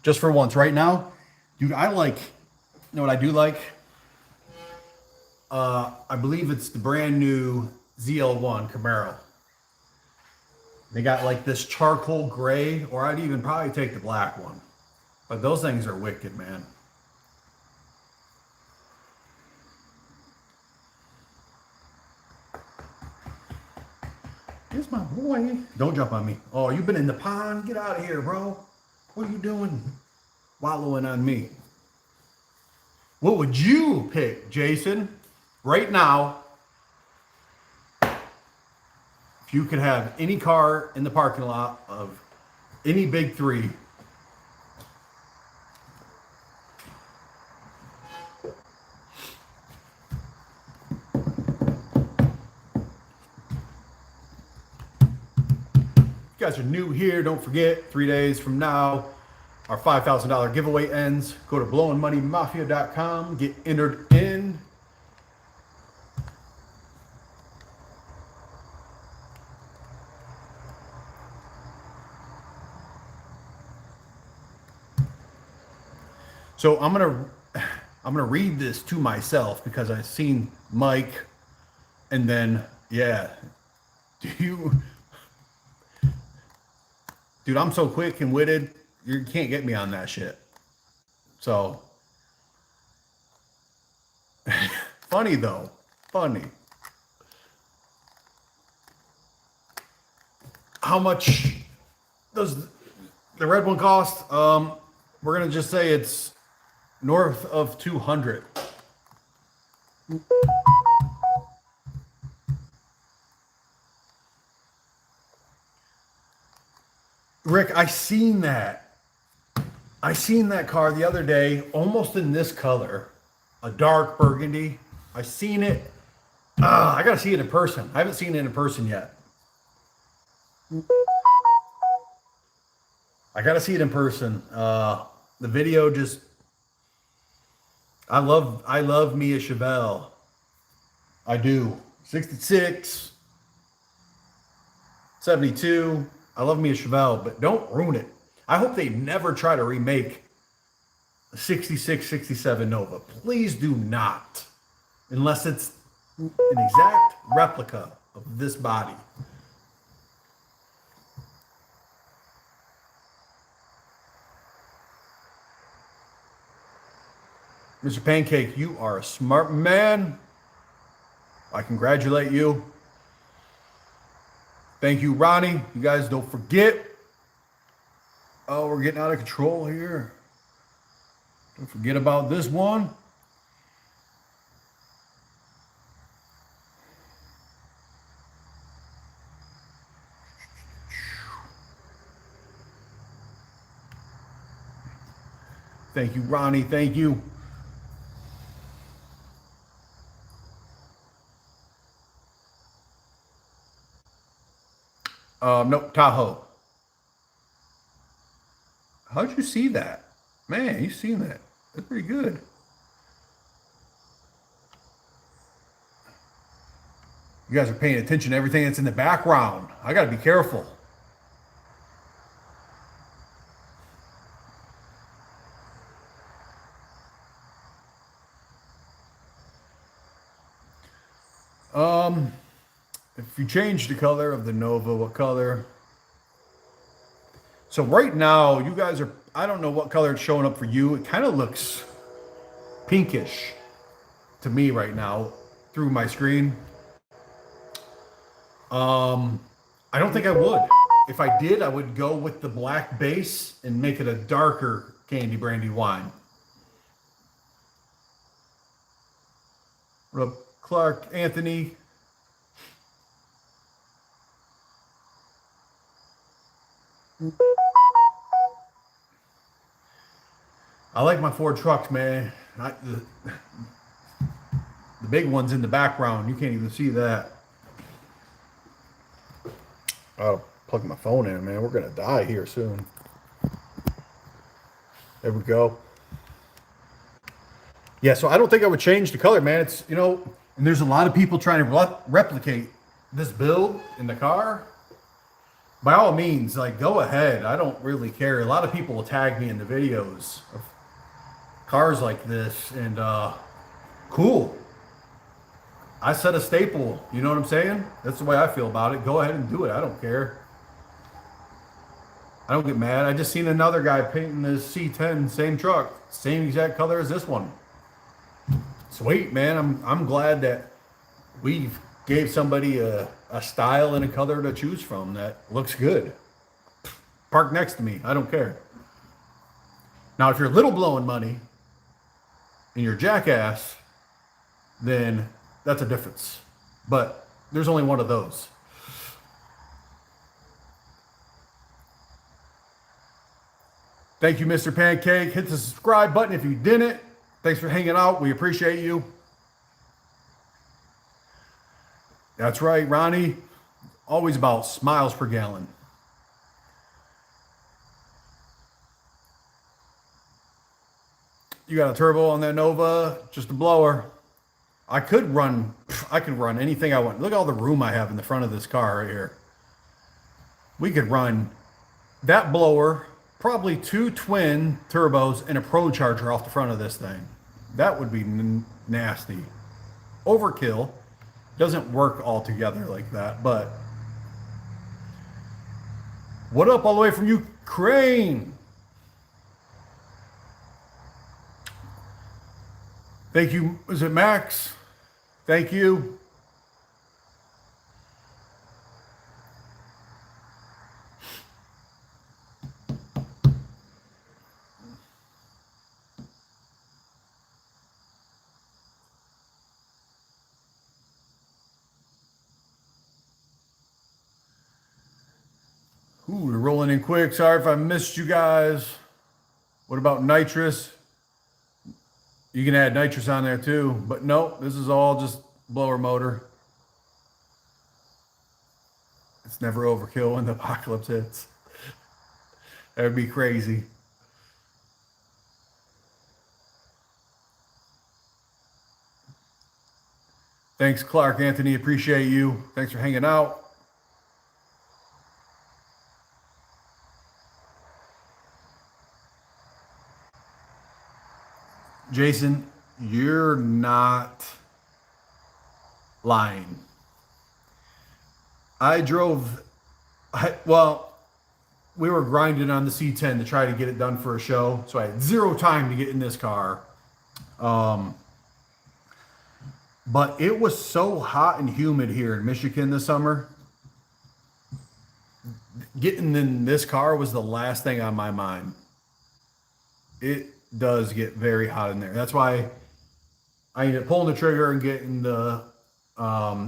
Just for once, right now, dude, you know what I do like? I believe it's the brand new ZL1 Camaro. They got like this charcoal gray, or I'd even probably take the black one. But those things are wicked, man. Here's my boy. Don't jump on me. Oh, you've been in the pond? Get out of here, bro. What are you doing? Wallowing on me. What would you pick, Jason? Right now, if you could have any car in the parking lot of any big three, you guys are new here, don't forget, 3 days from now, our $5,000 giveaway ends. Go to blowingmoneymafia.com, get entered in. So I'm gonna read this to myself because I've seen Mike, and then dude, I'm so quick and witted, you can't get me on that shit. So funny though, funny. How much does the red one cost? We're gonna just say it's north of 200. Rick, I seen that car the other day, almost in this color, a dark burgundy. I seen it. I gotta see it in person. I haven't seen it in person yet. I gotta see it in person. The video just, I love Mia Chevelle. I do. 66, 72. I love Mia Chevelle, but don't ruin it. I hope they never try to remake a 66, 67 Nova. Please do not. Unless it's an exact replica of this body. Mr. Pancake, you are a smart man. I congratulate you. Thank you, Ronnie. You guys don't forget. Oh, we're getting out of control here. Don't forget about this one. Thank you, Ronnie. Thank you. Nope, Tahoe. How'd you see that? Man, you seen that. That's pretty good. You guys are paying attention to everything that's in the background. I got to be careful. Um, if you change the color of the Nova, what color? So right now, you guys are, I don't know what color it's showing up for you. It kind of looks pinkish to me right now through my screen. I don't think I would. If I did, I would go with the black base and make it a darker candy brandy wine. What up, Clark, Anthony? I like my Ford trucks, man. The big one's in the background. You can't even see that. I'll plug my phone in, man. We're going to die here soon. There we go. Yeah, so I don't think I would change the color, man. It's, you know, and there's a lot of people trying to replicate this build in the car. By all means, like, go ahead. I don't really care. A lot of people will tag me in the videos of cars like this, and cool. I set a staple. You know what I'm saying? That's the way I feel about it. Go ahead and do it. I don't care. I don't get mad. I just seen another guy painting this C10, same truck, same exact color as this one. Sweet, man. I'm glad that we gave somebody a style and a color to choose from that looks good. Park next to me. I don't care. Now, if you're a little blowing money and you're a jackass, then that's a difference. But there's only one of those. Thank you, Mr. Pancake. Hit the subscribe button if you didn't. Thanks for hanging out. We appreciate you. That's right, Ronnie. Always about miles per gallon. You got a turbo on that Nova, just a blower. I could run anything I want. Look at all the room I have in the front of this car right here. We could run that blower, probably 2 twin turbos and a Pro Charger off the front of this thing. That would be nasty. Overkill. Doesn't work all together like that, but what up all the way from Ukraine? Thank you. Is it Max? Thank you. Ooh, we're rolling in quick. Sorry if I missed you guys. What about nitrous? You can add nitrous on there too, but no, this is all just blower motor. It's never overkill when the apocalypse hits. That would be crazy. Thanks, Clark Anthony. Appreciate you. Thanks for hanging out. Jason, you're not lying. Well, we were grinding on the C10 to try to get it done for a show. So I had zero time to get in this car. But it was so hot and humid here in Michigan this summer. Getting in this car was the last thing on my mind. It does get very hot in there. That's why I ended up pulling the trigger and getting the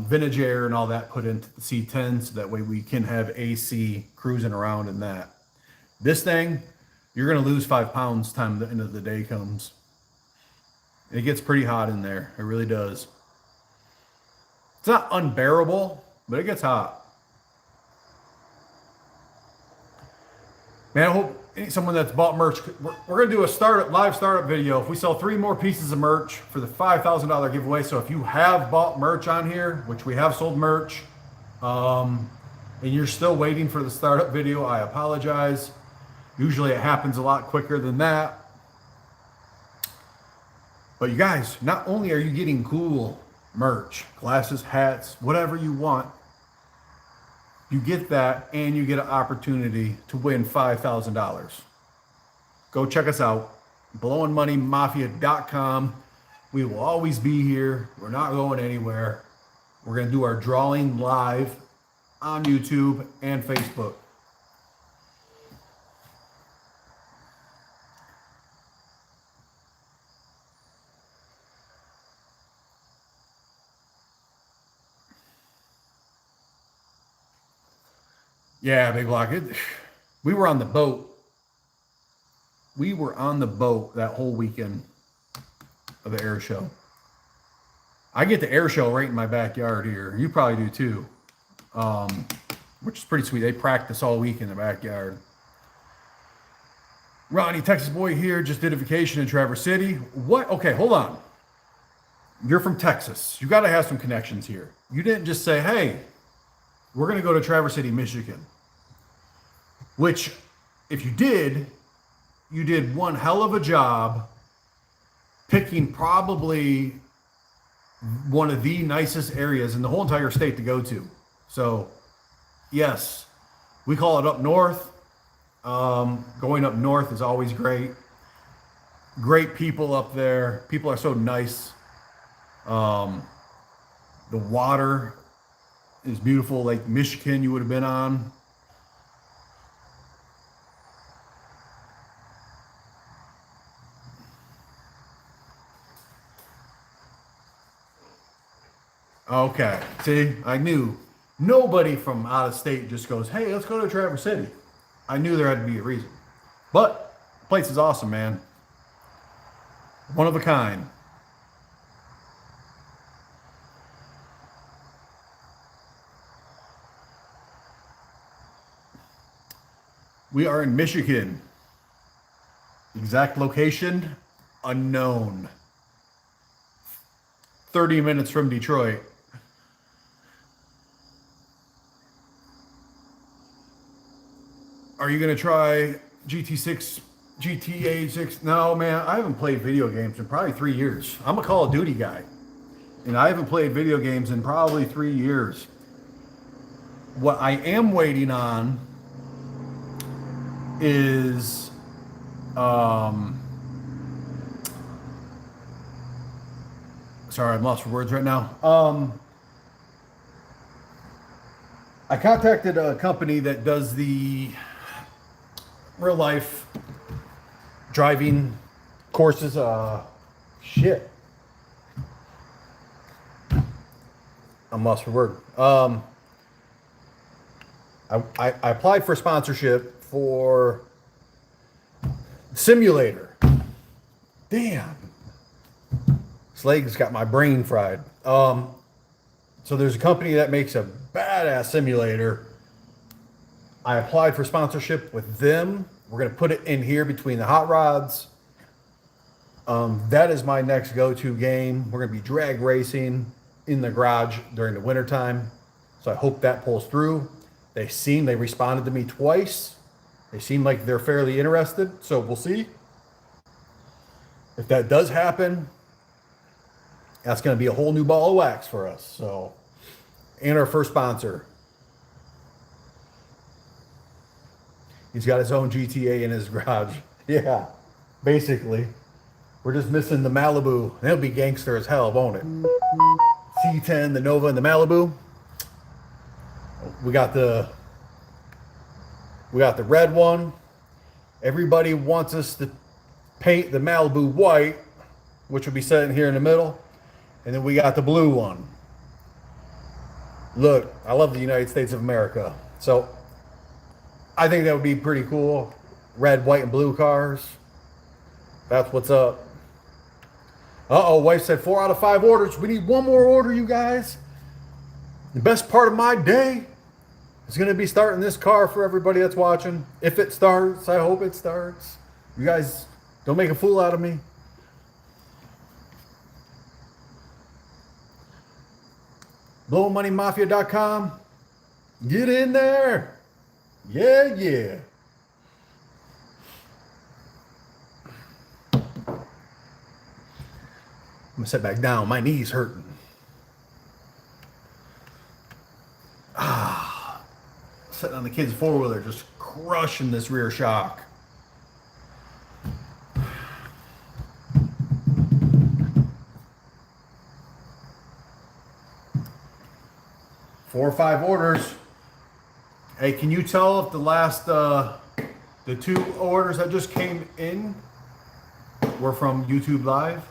vintage air and all that put into the C10 so that way we can have AC cruising around in that. This thing, you're going to lose 5 pounds time the end of the day comes. It gets pretty hot in there. It really does. It's not unbearable, but it gets hot. Man, I hope someone that's bought merch. We're gonna do a live startup video. If we sell 3 more pieces of merch for the $5,000 giveaway. So if you have bought merch on here, which we have sold merch, and you're still waiting for the startup video, I apologize. Usually it happens a lot quicker than that. But you guys, not only are you getting cool merch, glasses, hats, whatever you want, you get that and you get an opportunity to win $5,000. Go check us out, blowingmoneymafia.com. We will always be here. We're not going anywhere. We're going to do our drawing live on YouTube and Facebook. Yeah, Big Block. We were on the boat. We were on the boat that whole weekend of the air show. I get the air show right in my backyard here. You probably do too, which is pretty sweet. They practice all week in the backyard. Ronnie, Texas boy here, just did a vacation in Traverse City. What? Okay, hold on. You're from Texas. You got to have some connections here. You didn't just say, hey, we're going to go to Traverse City, Michigan. Which, if you did one hell of a job picking probably one of the nicest areas in the whole entire state to go to. So, yes, we call it up north. Going up north is always great. Great people up there. People are so nice. The water is beautiful. Lake Michigan you would have been on. Okay, see, I knew nobody from out of state just goes, hey, let's go to Traverse City. I knew there had to be a reason. But the place is awesome, man. One of a kind. We are in Michigan. Exact location, unknown. 30 minutes from Detroit. Are you going to try GTA 6? No, man, I haven't played video games in probably 3 years. I'm a Call of Duty guy. And I haven't played video games in probably 3 years. What I am waiting on is sorry, I'm lost for words right now. I contacted a company that does the real life driving courses. Shit. I'm lost for word. I applied for sponsorship for simulator. Damn. Slade's got my brain fried. So there's a company that makes a badass simulator. I applied for sponsorship with them. We're going to put it in here between the hot rods. That is my next go-to game. We're going to be drag racing in the garage during the wintertime. So I hope that pulls through. They responded to me twice. They seem like they're fairly interested. So we'll see. If that does happen, that's going to be a whole new ball of wax for us. So, and our first sponsor. He's got his own GTA in his garage. Yeah, basically. We're just missing the Malibu. It'll be gangster as hell, won't it? C10, the Nova, and the Malibu. We got the red one. Everybody wants us to paint the Malibu white, which will be sitting here in the middle. And then we got the blue one. Look, I love the United States of America. So I think that would be pretty cool. Red, white, and blue cars. That's what's up. Uh-oh, wife said 4 out of 5 orders. We need one more order, you guys. The best part of my day. It's going to be starting this car for everybody that's watching. If it starts, I hope it starts. You guys don't make a fool out of me. BlowMoneyMafia.com. Get in there. Yeah, yeah. I'm going to sit back down. My knee's hurting. Sitting on the kid's four-wheeler, just crushing this rear shock. Four or five orders. Hey, can you tell if the last, the two orders that just came in were from YouTube Live?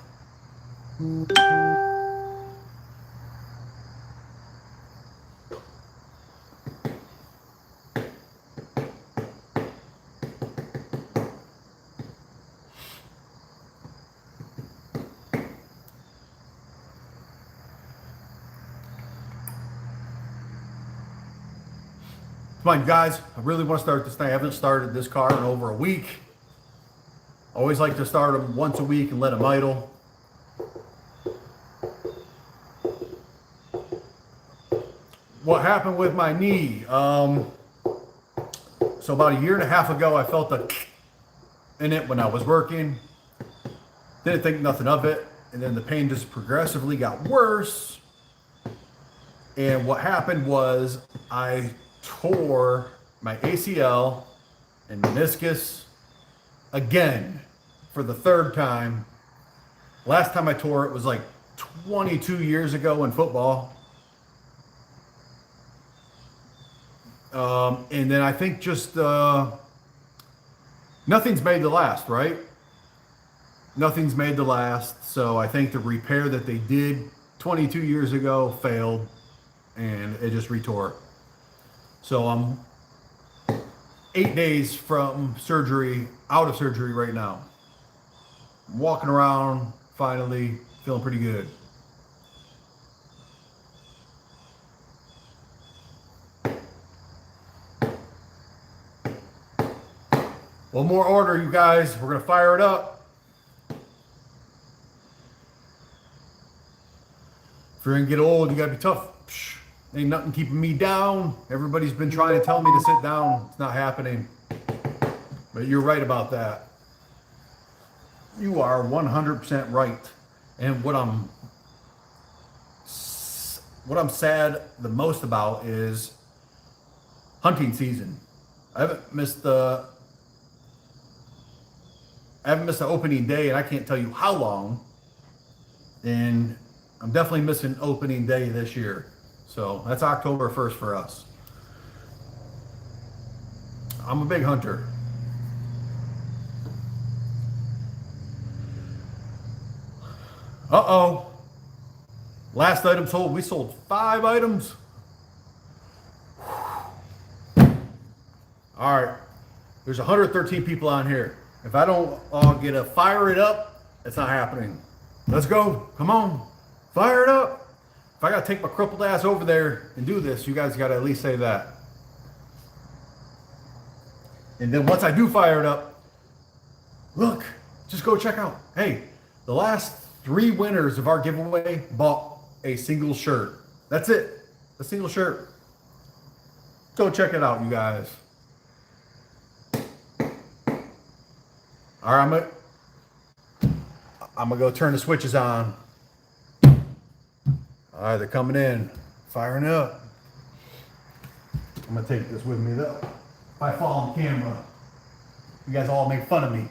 Come on, guys. I really want to start this thing. I haven't started this car in over a week. I always like to start them once a week and let them idle. What happened with my knee? So about a year and a half ago, I felt in it when I was working. Didn't think nothing of it. And then the pain just progressively got worse. And what happened was I tore my ACL and meniscus again for the third time. Last time I tore it was like 22 years ago in football. And then I think just nothing's made to last, right? Nothing's made to last. So I think the repair that they did 22 years ago failed and it just retore. So I'm 8 days from surgery, out of surgery right now. I'm walking around, finally, feeling pretty good. One more order, you guys. We're going to fire it up. If you're going to get old, you got to be tough. Psh, ain't nothing keeping me down. Everybody's been trying to tell me to sit down. It's not happening. But you're right about that. You are 100% right. And what I'm sad the most about is hunting season. I haven't missed the opening day, and I can't tell you how long. And I'm definitely missing opening day this year. So that's October 1st for us. I'm a big hunter. Uh-oh. Last item sold. We sold 5 items. All right. There's 113 people on here. If I don't get a fire it up, it's not happening. Let's go. Come on. Fire it up. If I got to take my crippled ass over there and do this, you guys got to at least say that. And then once I do fire it up, look, just go check out. Hey, the last 3 winners of our giveaway bought a single shirt. That's it. A single shirt. Go check it out, you guys. All right, I'm gonna go turn the switches on. All right, they're coming in, firing up. I'm gonna take this with me though. If I fall on camera, you guys all make fun of me.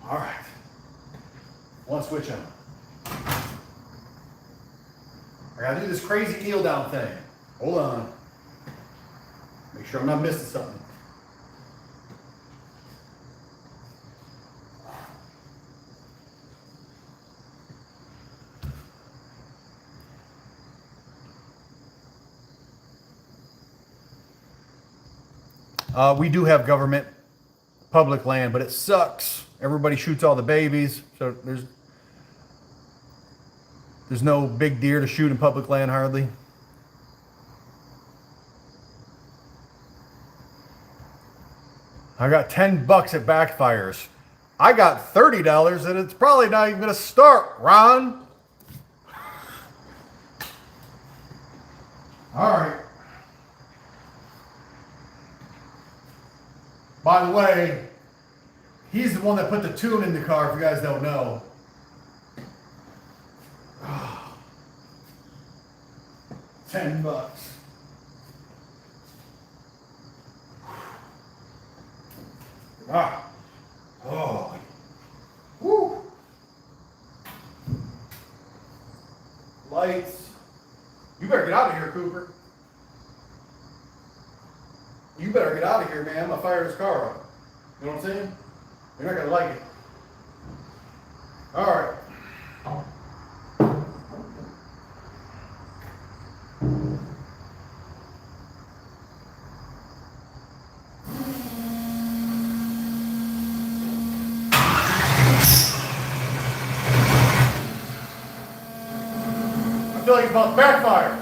All right, one switch on. I gotta do this crazy kneel down thing. Hold on. Make sure I'm not missing something. We do have government public land, but it sucks. Everybody shoots all the babies, so there's no big deer to shoot in public land hardly. I got $10 at backfires. I got $30 and it's probably not even gonna start, Ron. All right. By the way, he's the one that put the tune in the car, if you guys don't know. $10. Oh. Woo. Lights. You better get out of here, Cooper. You better get out of here, man. I'm gonna fire this car up. You know what I'm saying? You're not gonna like it. All right. I feel like it's about to backfire.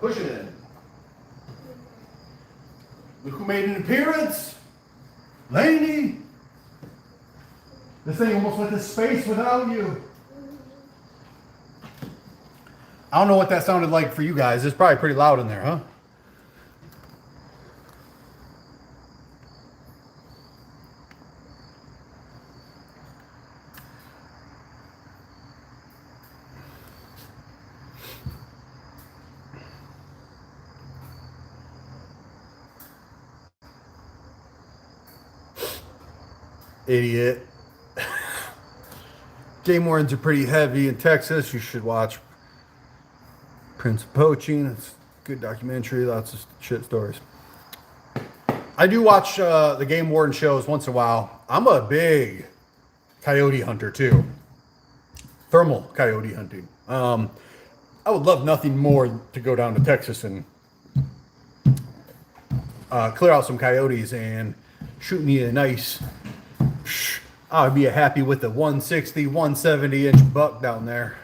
Push it in. Look who made an appearance. Laney. This thing almost went to space without you. I don't know what that sounded like for you guys. It's probably pretty loud in there, huh? Idiot. Game wardens are pretty heavy in Texas. You should watch Prince of Poaching. It's a good documentary. Lots of shit stories. I do watch the game warden shows once in a while. I'm a big coyote hunter too. Thermal coyote hunting. I would love nothing more to go down to Texas and clear out some coyotes and shoot me a nice... I'd be happy with the 160, 170 inch buck down there.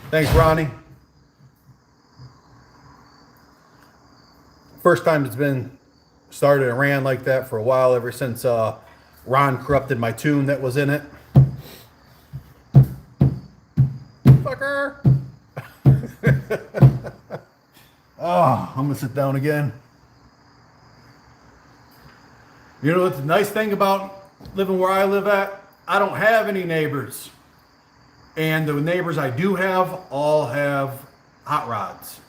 Thanks, Ronnie. First time it's been started and ran like that for a while, ever since Ron corrupted my tune that was in it. Clicker. Oh, I'm gonna sit down again. You know what the nice thing about living where I live at? I don't have any neighbors. And the neighbors I do have all have hot rods.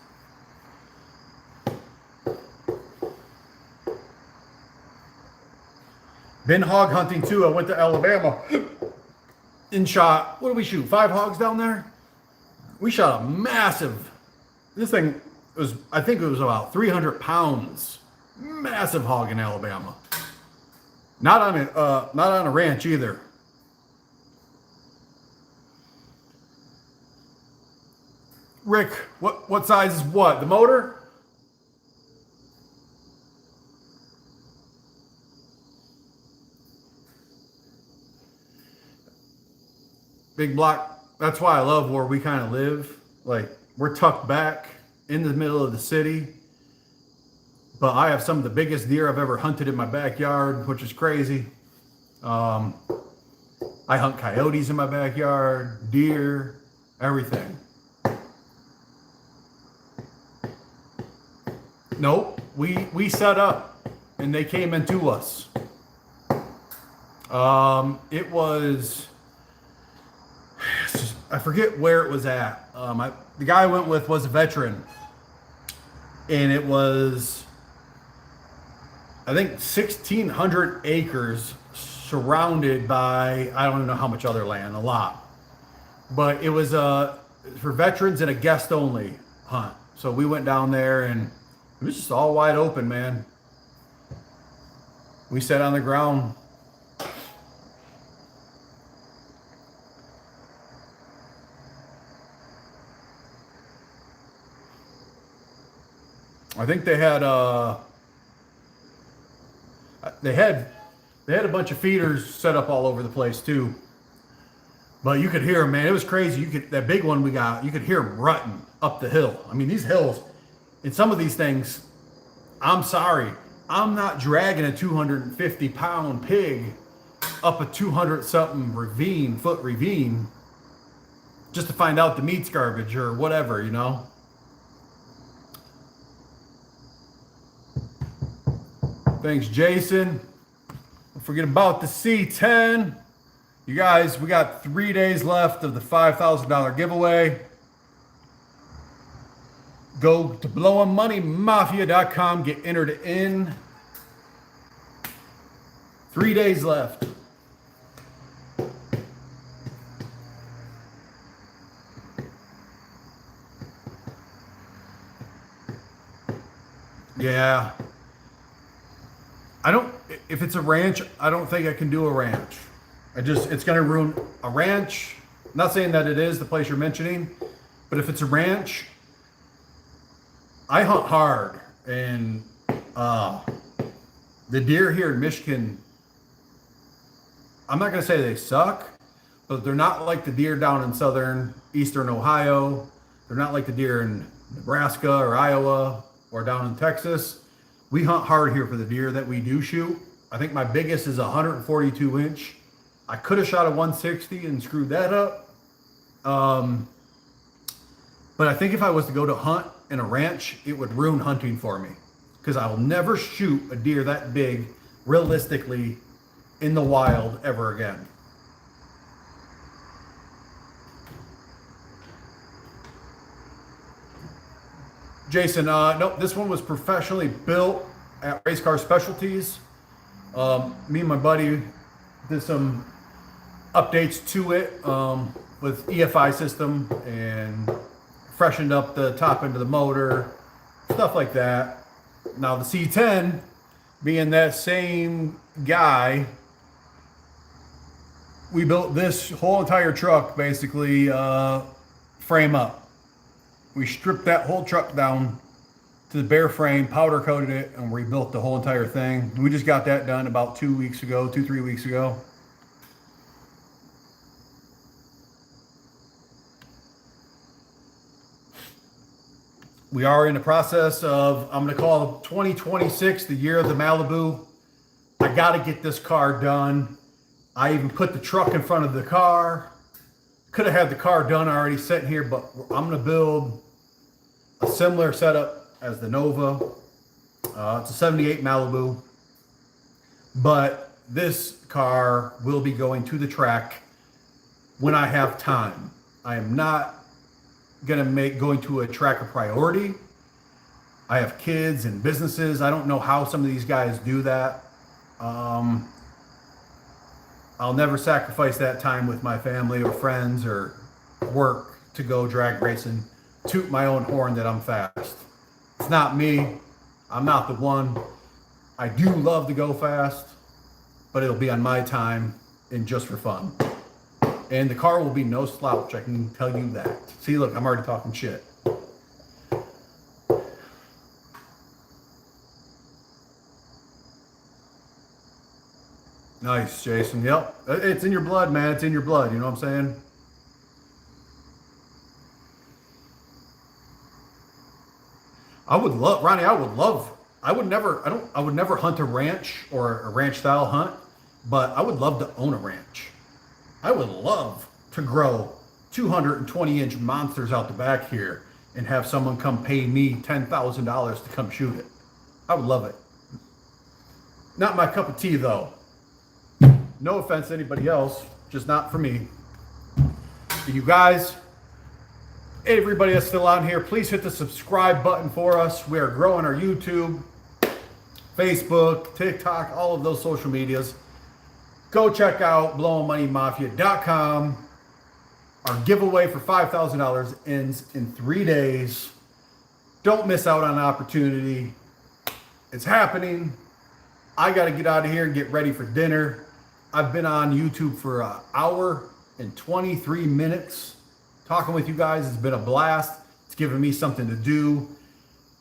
Been hog hunting too. I went to Alabama and shot, what did we shoot? 5 hogs down there? We shot a massive, this thing was, I think it was about 300 pounds. Massive hog in Alabama. Not on a ranch either. Rick, what size is what? The motor? Big block. That's why I love where we kind of live. Like, we're tucked back in the middle of the city. But I have some of the biggest deer I've ever hunted in my backyard, which is crazy. I hunt coyotes in my backyard, deer, everything. Nope, we set up and they came into us. It was, I forget where it was at. The guy I went with was a veteran, and it was, I think, 1,600 acres surrounded by, I don't know how much other land, a lot. But it was for veterans and a guest only hunt. So we went down there and it was just all wide open, man. We sat on the ground. I think they had a bunch of feeders set up all over the place too. But you could hear them, man. It was crazy. That big one we got, you could hear them rutting up the hill. I mean, these hills, in some of these things, I'm sorry, I'm not dragging a 250-pound pig up a 200-something foot ravine just to find out the meat's garbage or whatever, you know? Thanks, Jason. Don't forget about the C10. You guys, we got 3 days left of the $5,000 giveaway. Go to blowingmoneymafia.com, get entered in. 3 days left. Yeah. If it's a ranch, I don't think I can do a ranch. It's going to ruin a ranch. I'm not saying that it is the place you're mentioning, but if it's a ranch, I hunt hard, and the deer here in Michigan, I'm not going to say they suck, but they're not like the deer down in eastern Ohio. They're not like the deer in Nebraska or Iowa or down in Texas. We hunt hard here for the deer that we do shoot. I think my biggest is a 142 inch. I could have shot a 160 and screwed that up. But I think if I was to go to hunt in a ranch, it would ruin hunting for me, because I will never shoot a deer that big realistically in the wild ever again. Jason, nope, this one was professionally built at Race Car Specialties. Me and my buddy did some updates to it with EFI system and freshened up the top end of the motor, stuff like that. Now the C10, being that same guy, we built this whole entire truck basically frame up. We stripped that whole truck down to the bare frame, powder coated it, and rebuilt the whole entire thing. We just got that done about 3 weeks ago. We are in the process of, I'm going to call 2026 the year of the Malibu. I got to get this car done. I even put the truck in front of the car Could have had the car done already sitting here, but I'm going to build a similar setup as the Nova. It's a 78 Malibu, but this car will be going to the track when I have time. I am not going to make going to a track a priority. I have kids and businesses. I don't know how some of these guys do that. I'll never sacrifice that time with my family or friends or work to go drag racing, toot my own horn that I'm fast. It's not me. I'm not the one. I do love to go fast, but it'll be on my time and just for fun. And the car will be no slouch, I can tell you that. See, look, I'm already talking shit. Nice, Jason. Yep. It's in your blood, man. It's in your blood. You know what I'm saying? I would love, Ronnie, I would never hunt a ranch or a ranch style hunt, but I would love to own a ranch. I would love to grow 220-inch monsters out the back here and have someone come pay me $10,000 to come shoot it. I would love it. Not my cup of tea, though. No offense to anybody else, just not for me. You guys, everybody that's still on here, please hit the subscribe button for us. We are growing our YouTube, Facebook, TikTok, all of those social medias. Go check out blowingmoneymafia.com. Our giveaway for $5,000 ends in 3 days. Don't miss out on an opportunity. It's happening. I got to get out of here and get ready for dinner. I've been on YouTube for an hour and 23 minutes talking with you guys. It's been a blast. It's given me something to do.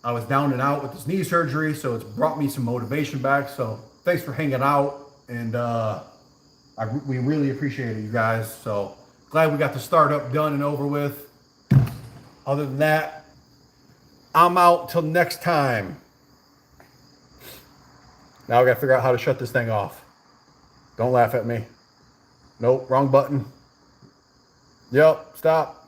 I was down and out with this knee surgery, so it's brought me some motivation back. So thanks for hanging out, and we really appreciate it, you guys. So glad we got the startup done and over with. Other than that, I'm out till next time. Now I got to figure out how to shut this thing off. Don't laugh at me. Nope, wrong button. Yep, stop.